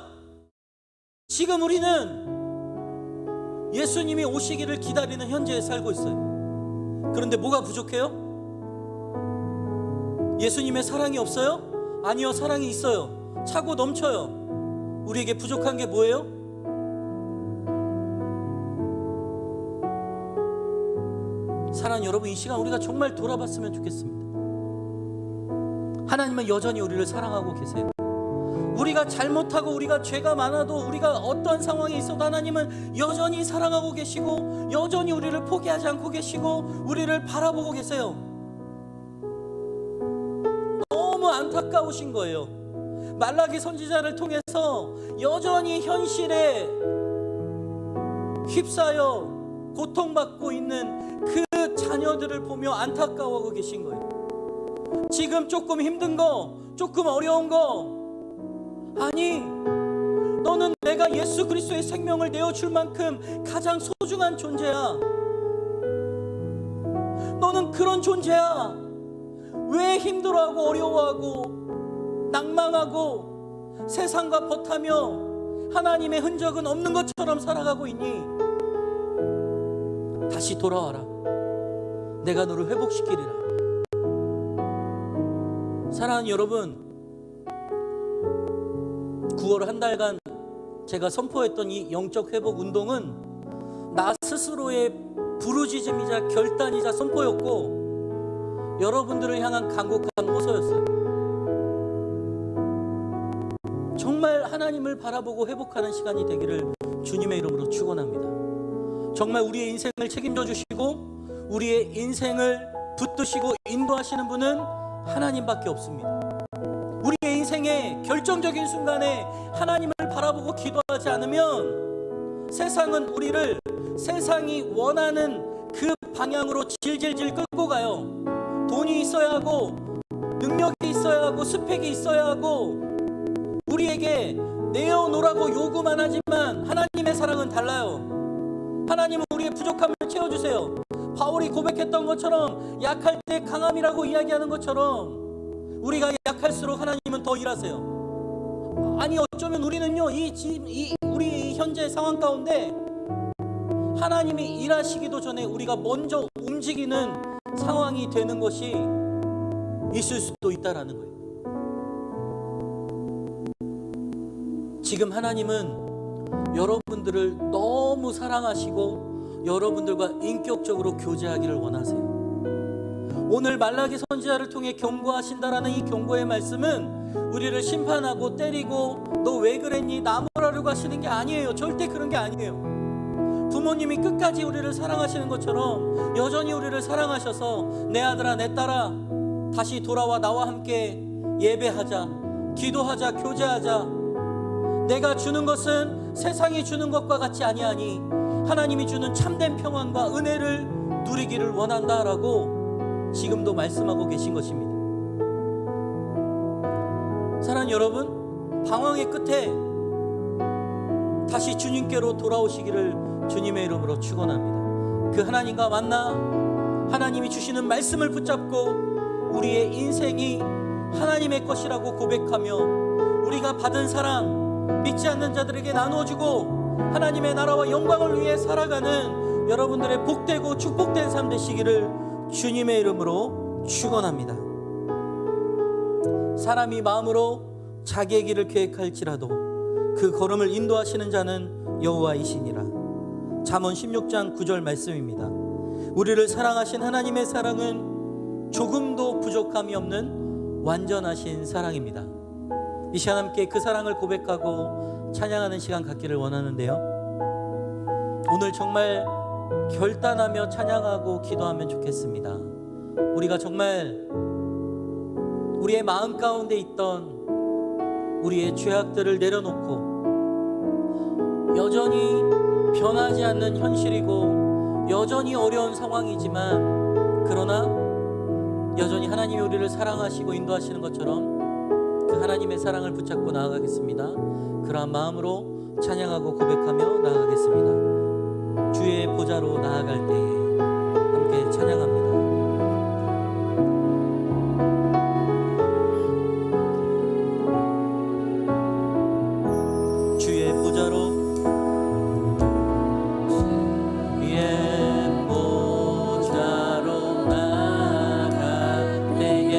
지금 우리는 예수님이 오시기를 기다리는 현재에 살고 있어요. 그런데 뭐가 부족해요? 예수님의 사랑이 없어요? 아니요, 사랑이 있어요. 차고 넘쳐요. 우리에게 부족한 게 뭐예요? 사랑하는 여러분, 이 시간 우리가 정말 돌아봤으면 좋겠습니다. 하나님은 여전히 우리를 사랑하고 계세요. 우리가 잘못하고 우리가 죄가 많아도 우리가 어떤 상황에 있어도 하나님은 여전히 사랑하고 계시고 여전히 우리를 포기하지 않고 계시고 우리를 바라보고 계세요. 너무 안타까우신 거예요. 말라기 선지자를 통해서 여전히 현실에 휩싸여 고통받고 있는 그 자녀들을 보며 안타까워하고 계신 거예요. 지금 조금 힘든 거, 조금 어려운 거, 아니, 너는 내가 예수 그리스도의 생명을 내어줄 만큼 가장 소중한 존재야. 너는 그런 존재야. 왜 힘들어하고 어려워하고 낭망하고 세상과 벗하며 하나님의 흔적은 없는 것처럼 살아가고 있니? 다시 돌아와라. 내가 너를 회복시키리라. 사랑하는 여러분, 9월 한 달간 제가 선포했던 이 영적 회복 운동은 나 스스로의 부르짖음이자 결단이자 선포였고 여러분들을 향한 간곡한 호소였어요. 정말 하나님을 바라보고 회복하는 시간이 되기를 주님의 이름으로 축원합니다. 정말 우리의 인생을 책임져 주시고 우리의 인생을 붙드시고 인도하시는 분은 하나님밖에 없습니다. 우리의 인생의 결정적인 순간에 하나님을 바라보고 기도하지 않으면 세상은 우리를 세상이 원하는 그 방향으로 질질질 끌고 가요. 돈이 있어야 하고 능력이 있어야 하고 스펙이 있어야 하고 우리에게 내어놓으라고 요구만 하지만 하나님의 사랑은 달라요. 하나님은 우리의 부족함을 채워주세요. 바울이 고백했던 것처럼 약할 때 강함이라고 이야기하는 것처럼 우리가 약할수록 하나님은 더 일하세요. 아니 어쩌면 우리는요 우리 현재 상황 가운데 하나님이 일하시기도 전에 우리가 먼저 움직이는 상황이 되는 것이 있을 수도 있다라는 거예요. 지금 하나님은 여러분들을 너무 사랑하시고 여러분들과 인격적으로 교제하기를 원하세요. 오늘 말라기 선지자를 통해 경고하신다라는 이 경고의 말씀은 우리를 심판하고 때리고 너 왜 그랬니 나무라려고 하시는 게 아니에요. 절대 그런 게 아니에요. 부모님이 끝까지 우리를 사랑하시는 것처럼 여전히 우리를 사랑하셔서 내 아들아 내 딸아 다시 돌아와 나와 함께 예배하자, 기도하자, 교제하자. 내가 주는 것은 세상이 주는 것과 같지 아니하니 하나님이 주는 참된 평안과 은혜를 누리기를 원한다라고 지금도 말씀하고 계신 것입니다. 사랑하는 여러분, 방황의 끝에 다시 주님께로 돌아오시기를 주님의 이름으로 축원합니다. 그 하나님과 만나 하나님이 주시는 말씀을 붙잡고 우리의 인생이 하나님의 것이라고 고백하며 우리가 받은 사랑 믿지 않는 자들에게 나누어주고 하나님의 나라와 영광을 위해 살아가는 여러분들의 복되고 축복된 삶 되시기를 주님의 이름으로 축원합니다. 사람이 마음으로 자기의 길을 계획할지라도 그 걸음을 인도하시는 자는 여호와이시니라. 잠언 16장 9절 말씀입니다. 우리를 사랑하신 하나님의 사랑은 조금도 부족함이 없는 완전하신 사랑입니다. 이 시간 함께 그 사랑을 고백하고 찬양하는 시간 갖기를 원하는데요, 오늘 정말 결단하며 찬양하고 기도하면 좋겠습니다. 우리가 정말 우리의 마음 가운데 있던 우리의 죄악들을 내려놓고 여전히 변하지 않는 현실이고 여전히 어려운 상황이지만 그러나 여전히 하나님이 우리를 사랑하시고 인도하시는 것처럼 그 하나님의 사랑을 붙잡고 나아가겠습니다. 그러한 마음으로 찬양하고 고백하며 나아가겠습니다. 주의 보좌로 나아갈 때에 함께 찬양합니다. 주의 보좌로 나아갈 때에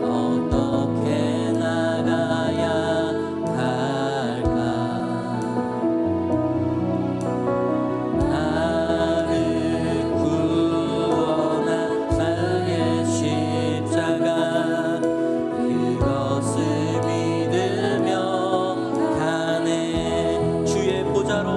어떻게 나가야 할까? 나를 구원한 나의 십자가 그것을 믿으며 가네. 주의 보좌로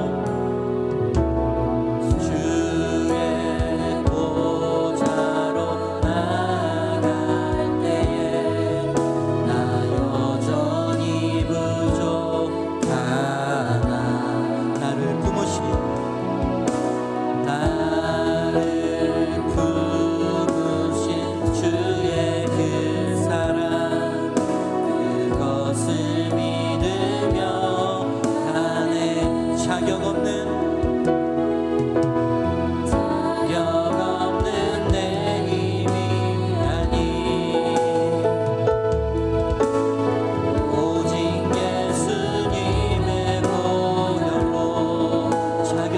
자격 없는 내 힘이 아니 오직 예수님의 보혈로 자격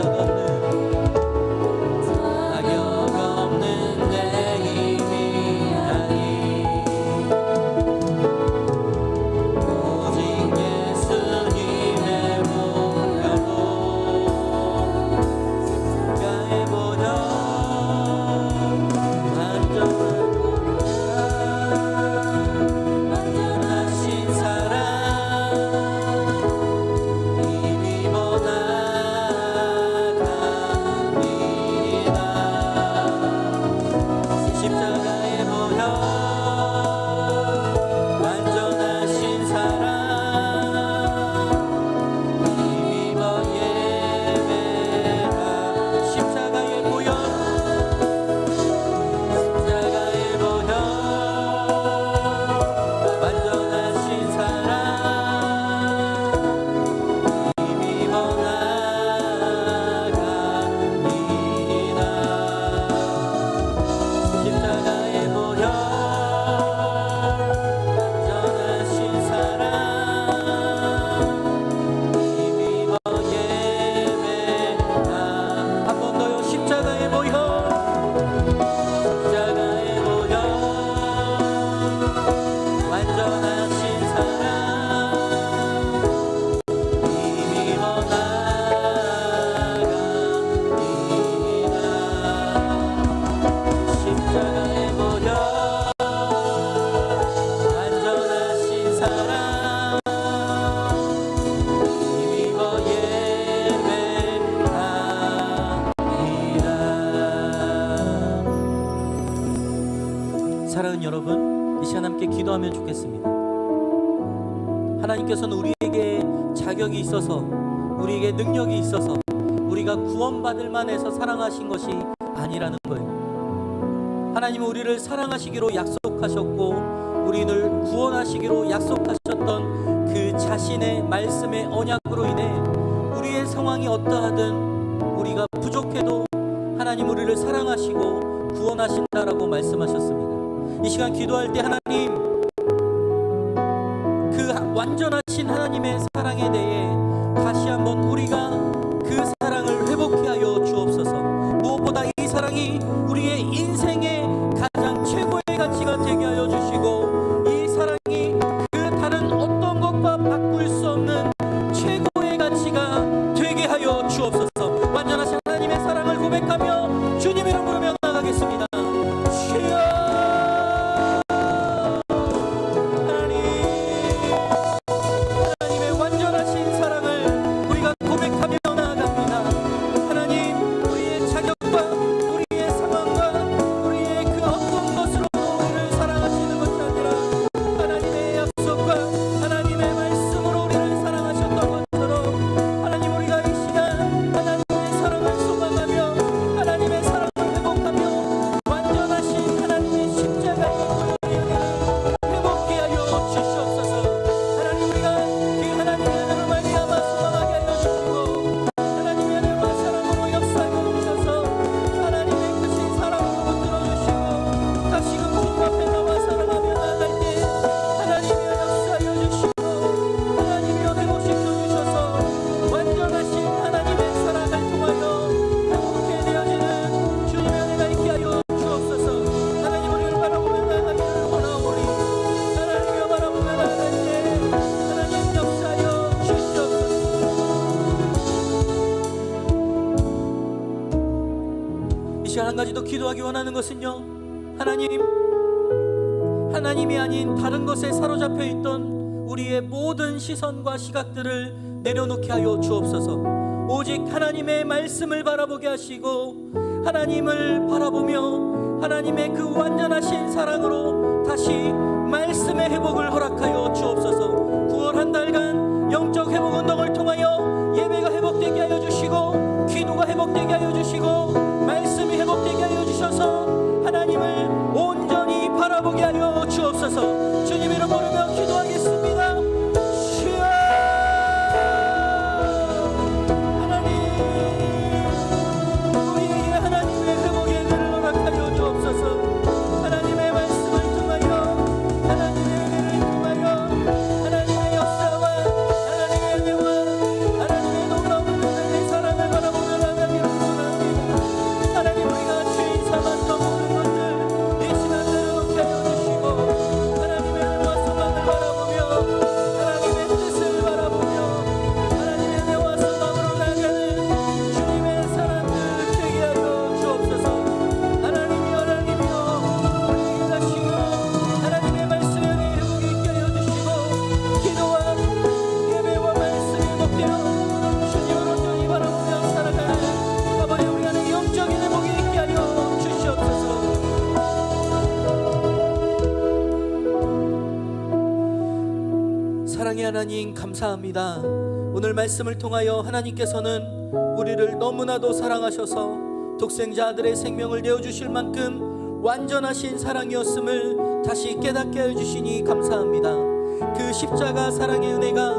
없는 내 힘이 아니 오직 예수님의 보혈로 완전하신 사랑 힘입어 나갑니다. 십자가의 보혈 완전하신 사랑 힘입어 예배하. 십자가의 보혈 완전하신 사랑 힘입어 나갑니다. 십자가의 보혈 완전하신 사랑 힘입어 예배하. 한 번 더요. 십자가의 보혈 완전하신 사랑 힘입어 나갑니다. 십자가의 보혈 완전하신 사랑 힘입어 예배합니다. 사랑하는 여러분, 이 시간 함께 기도하면 좋겠습니다. 하나님께서는 우리에게 자격이 있어서, 우리에게 능력이 있어서 우리가 구원받을 만해서 사랑하신 것이 아니라는 거예요. 하나님은 우리를 사랑하시기로 약속하셨고 우리를 구원하시기로 약속하셨던 그 자신의 말씀의 언약으로 인해 우리의 상황이 어떠하든 우리가 부족해도 하나님 우리를 사랑하시고 구원하신다라고 말씀하셨습니다. 이 시간 기도할 때 하나님, 그 완전하신 하나님의 사랑에 대해 다시 한번 우리가 그 사랑을 회복해 하여 주옵소서. 무엇보다 이 사랑이 우리의 인생의 가장 최고의 가치가 되게 하여 주시고, 이 사랑이 그 다른 어떤 것과 바꿀 수 없는 최고의 가치가 되게 하여 주옵소서. 완전하신 하나님의 사랑을 고백하며 주님 이름 부르며 나가겠습니다. 주여, 하나님의 완전하신 사랑을 우리가 고백하며 나아갑니다. 하나님, 우리의 자격과 우리의 상황과 우리의 그 어떤 것으로 우리를 사랑하시는 것이 아니라 하나님의 약속과 하나님의 말씀으로 우리를 사랑하셨던 것처럼 하나님, 우리가 이 시간 하나님의 사랑을 소망하며 하나님의 사랑을 회복하며 완전하신 하나님의 십자가의 보혈의 회복케 하여 주시옵소서. 하나님, 우리가 그 하나님의 은혜로 말미암아 소망하게 하여 주시고 하나님의 은혜와 사랑으로 역사하여 주셔서 하나님의 크신 사랑으로 붙들어 주시고 다시금 주님 앞에 나와 사랑하며 나아갈 때 하나님이여 역사하여 주시고 하나님이여 회복시켜 주셔서 완전하신 하나님의 사랑을 통하여 행복해 되어지는 주님의 은혜가 있게 하여 주옵소서. 하나님, 우리를 바라보며 나아가기를 원하오니 하나님이여 바라보며 나아갈 때 하나님 역사하여 주시옵소서. 이 시간 한 가지 더 기도하기 원하는 것은요, 하나님이 아닌 다른 것에 사로잡혀 있던 우리의 모든 시선과 시각들을 내려놓게 하여 주옵소서. 오직 하나님의 말씀을 바라보게 하시고 하나님을 바라보며 하나님의 그 완전하신 사랑으로 다시 말씀의 회복을 허락하여 주옵소서. 9월 한 달간 영적 회복 운동을 통하여 예배가 회복되게 하여 주시고 기도가 회복되게 하여 주시고 말씀이 회복되게 하여 주셔서 하나님을 온전히 바라보게 하여 주옵소서. 주님 이름 부르며 기도하겠습니다. 주여, 하나님, 우리에게 하나님의 회복의 은혜를 허락하여 주옵소서. 하나님의 말씀을 통하여 하나님의 은혜를 통하여 하나님의 역사와 하나님의 은혜와 하나님의 놀라운 하나님의 사랑을 바라보며 나가기를 원합니다. 하나님, 우리가 죄인 삼았던 모든 것들 이 시간 내려놓게 하여 주시고 하나님의 은혜와 소망을 바라보며 하나님의 뜻을 바라보며 하나님의 은혜와 소망으로 나가는 주님의 사람들 되게 하여 주옵소서. 하나님이여, 하나님이여, 우리에게 다시고 하나님의 말씀의 은혜의 회복이 있게 하여 주시고 기도와 예배와 말씀이 회복되어 주님을 온전히 바라보며 살아가는 아버지, 우리 안에 영적인 회복이 있게 하여 주시옵소서. 사랑의 하나님, 감사합니다. 오늘 말씀을 통하여 하나님께서는 우리를 너무나도 사랑하셔서 독생자 아들의 생명을 내어주실 만큼 완전하신 사랑이었음을 다시 깨닫게 하여 주시니 감사합니다. 그 십자가 사랑의 은혜가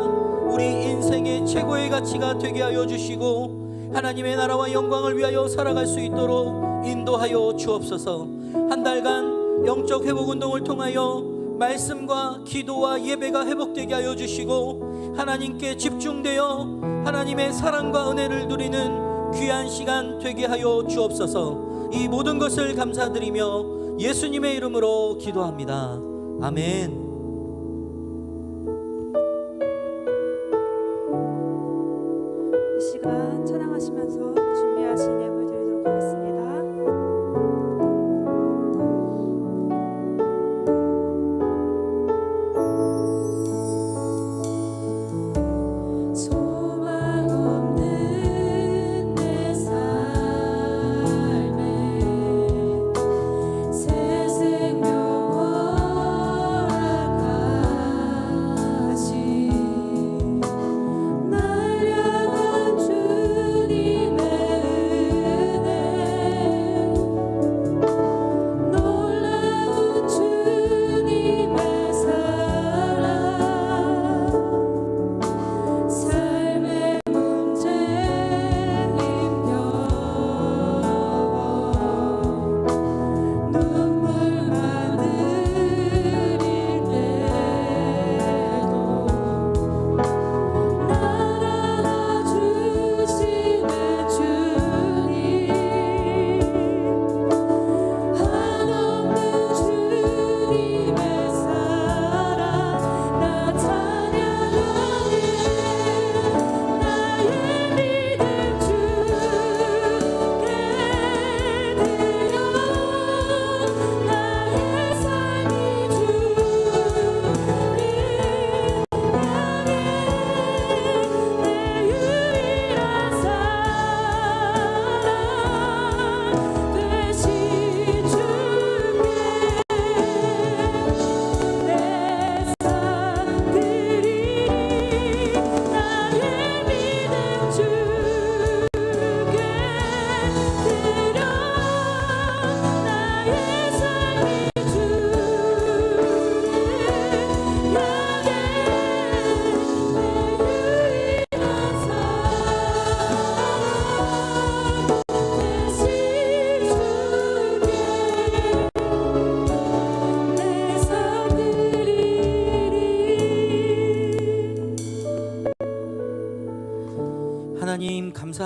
우리 인생의 최고의 가치가 되게 하여 주시고 하나님의 나라와 영광을 위하여 살아갈 수 있도록 인도하여 주옵소서. 한 달간 영적 회복 운동을 통하여 말씀과 기도와 예배가 회복되게 하여 주시고 하나님께 집중되어 하나님의 사랑과 은혜를 누리는 귀한 시간 되게 하여 주옵소서. 이 모든 것을 감사드리며 예수님의 이름으로 기도합니다. 아멘. 이 시간 찬양하시면서 준비하신 예물 드리도록 하겠습니다. 소망 없는 내 삶에 새 생명 허락하신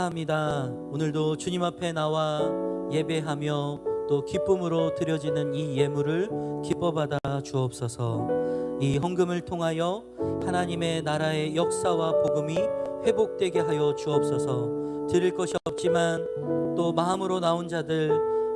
감사합니다. 오늘도 주님 앞에 나와 예배하며 또 기쁨으로 드려지는 이 예물을 기뻐 받아 주옵소서. 이 헌금을 통하여 하나님의 나라의 역사와 복음이 회복되게 하여 주옵소서. 드릴 것이 없지만 또 마음으로 나온 자들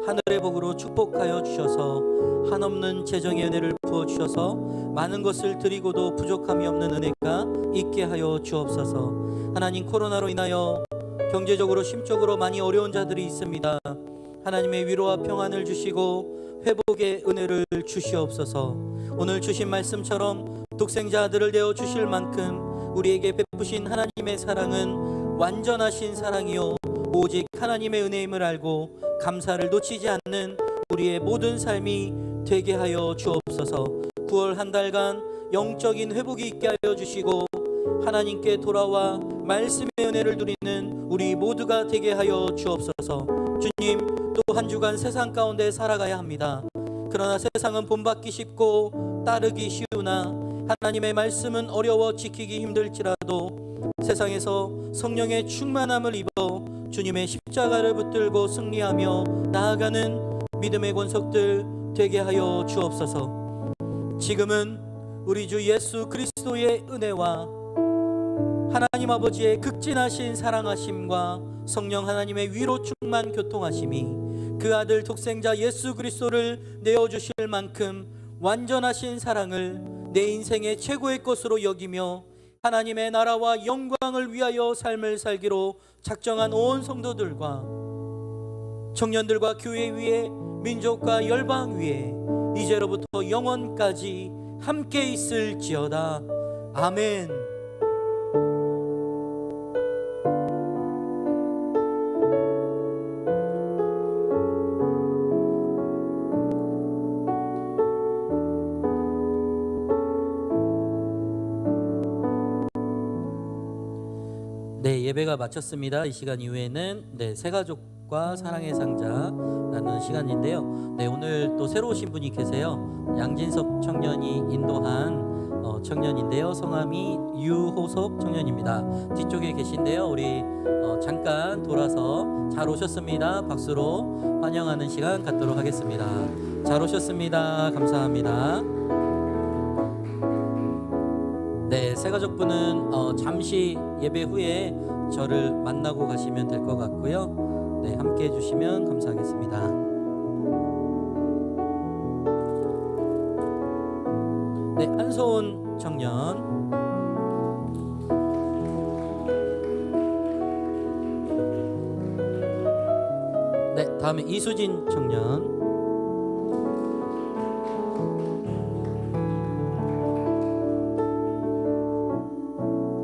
하늘의 복으로 축복하여 주셔서 한없는 재정의 은혜를 부어 주셔서 많은 것을 드리고도 부족함이 없는 은혜가 있게 하여 주옵소서. 하나님, 코로나로 인하여 경제적으로 심적으로 많이 어려운 자들이 있습니다. 하나님의 위로와 평안을 주시고 회복의 은혜를 주시옵소서. 오늘 주신 말씀처럼 독생자 아들을 내어 주실 만큼 우리에게 베푸신 하나님의 사랑은 완전하신 사랑이요 오직 하나님의 은혜임을 알고 감사를 놓치지 않는 우리의 모든 삶이 되게 하여 주옵소서. 9월 한 달간 영적인 회복이 있게 하여 주시고 하나님께 돌아와 말씀의 은혜를 누리는 우리 모두가 되게 하여 주옵소서. 주님, 또 한 주간 세상 가운데 살아가야 합니다. 그러나 세상은 본받기 쉽고 따르기 쉬우나 하나님의 말씀은 어려워 지키기 힘들지라도 세상에서 성령의 충만함을 입어 주님의 십자가를 붙들고 승리하며 나아가는 믿음의 권속들 되게 하여 주옵소서. 지금은 우리 주 예수 그리스도의 은혜와 하나님 아버지의 극진하신 사랑하심과 성령 하나님의 위로 충만 교통하심이 그 아들 독생자 예수 그리스도를 내어주실 만큼 완전하신 사랑을 내 인생의 최고의 것으로 여기며 하나님의 나라와 영광을 위하여 삶을 살기로 작정한 온 성도들과 청년들과 교회 위에 민족과 열방 위에 이제로부터 영원까지 함께 있을지어다. 아멘. 네, 예배가 마쳤습니다. 이 시간 이후에는 새가족과 사랑의 상자 나누는 시간인데요. 네, 오늘 또 새로 오신 분이 계세요. 양진석 청년이 인도한 청년인데요. 성함이 유호섭 청년입니다. 뒤쪽에 계신데요. 우리 잠깐 돌아서 잘 오셨습니다. 박수로 환영하는 시간 갖도록 하겠습니다. 잘 오셨습니다. 감사합니다. 네, 새가족분은 잠시 예배 후에 저를 만나고 가시면 될 것 같고요. 네, 함께 해주시면 감사하겠습니다. 네, 한소은 청년. 네, 다음에 이수진 청년.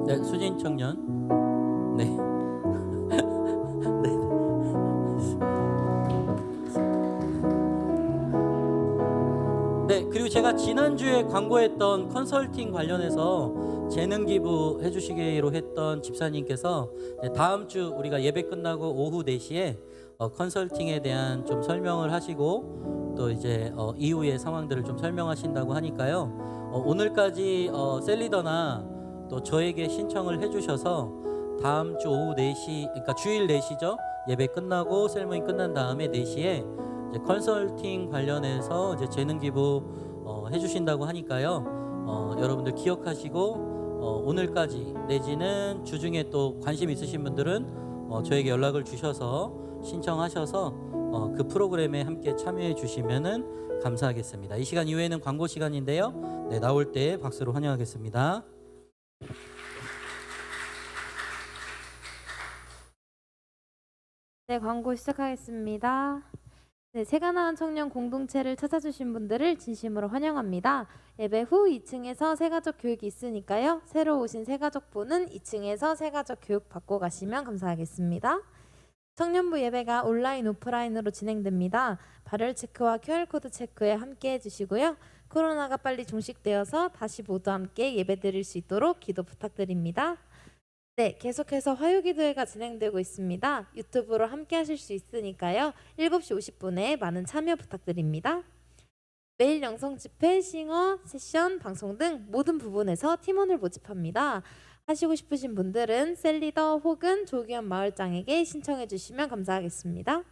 네, 수진 청년. 네. 네. 네, 그리고 제가 지난주에 광고했던 컨설팅 관련해서 재능 기부 해주시기로 했던 집사님께서 다음 주 우리가 예배 끝나고 오후 4시에 컨설팅에 대한 좀 설명을 하시고 또 이제 이후의 상황들을 좀 설명하신다고 하니까요. 오늘까지 셀리더나 또 저에게 신청을 해주셔서 다음 주 오후 4시, 그러니까 주일 4시죠. 예배 끝나고 셀모임 끝난 다음에 4시에 이제 컨설팅 관련해서 이제 재능 기부 해주신다고 하니까요. 여러분들 기억하시고 오늘까지 내지는 주중에 또 관심 있으신 분들은 저에게 연락을 주셔서 신청하셔서 그 프로그램에 함께 참여해 주시면은 감사하겠습니다. 이 시간 이후에는 광고 시간인데요. 네, 나올 때 박수로 환영하겠습니다. 네, 광고 시작하겠습니다. 네, 새가 나은 청년 공동체를 찾아주신 분들을 진심으로 환영합니다. 예배 후 2층에서 새가족 교육이 있으니까요. 새로 오신 새가족분은 2층에서 새가족 교육 받고 가시면 감사하겠습니다. 청년부 예배가 온라인 오프라인으로 진행됩니다. 발열 체크와 QR코드 체크에 함께 해주시고요. 코로나가 빨리 종식되어서 다시 모두 함께 예배드릴 수 있도록 기도 부탁드립니다. 네, 계속해서 화요기도회가 진행되고 있습니다. 유튜브로 함께 하실 수 있으니까요. 7시 50분에 많은 참여 부탁드립니다. 매일 영성 집회, 싱어, 세션, 방송 등 모든 부분에서 팀원을 모집합니다. 하시고 싶으신 분들은 셀리더 혹은 조기현 마을장에게 신청해 주시면 감사하겠습니다.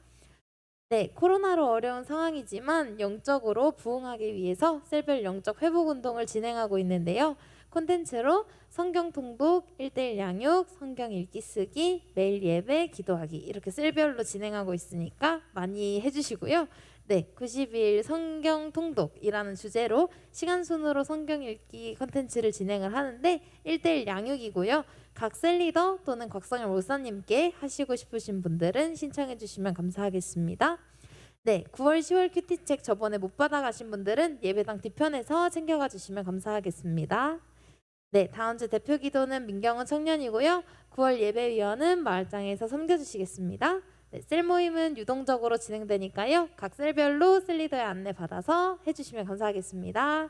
네, 코로나로 어려운 상황이지만 영적으로 부흥하기 위해서 셀별 영적 회복 운동을 진행하고 있는데요. 콘텐츠로 성경 통독, 1:1 양육, 성경 읽기 쓰기, 매일 예배, 기도하기 이렇게 셀별로 진행하고 있으니까 많이 해주시고요. 네, 90일 성경 통독이라는 주제로 시간 순으로 성경 읽기 콘텐츠를 진행을 하는데 1:1 양육이고요. 각 셀리더 또는 곽성열 목사님께 하시고 싶으신 분들은 신청해 주시면 감사하겠습니다. 네, 9월 10월 큐티책 저번에 못 받아가신 분들은 예배당 뒤편에서 챙겨가 주시면 감사하겠습니다. 네, 다음 주 대표 기도는 민경은 청년이고요. 9월 예배위원은 마을장에서 섬겨주시겠습니다. 네, 셀 모임은 유동적으로 진행되니까요. 각 셀별로 셀리더의 안내 받아서 해주시면 감사하겠습니다.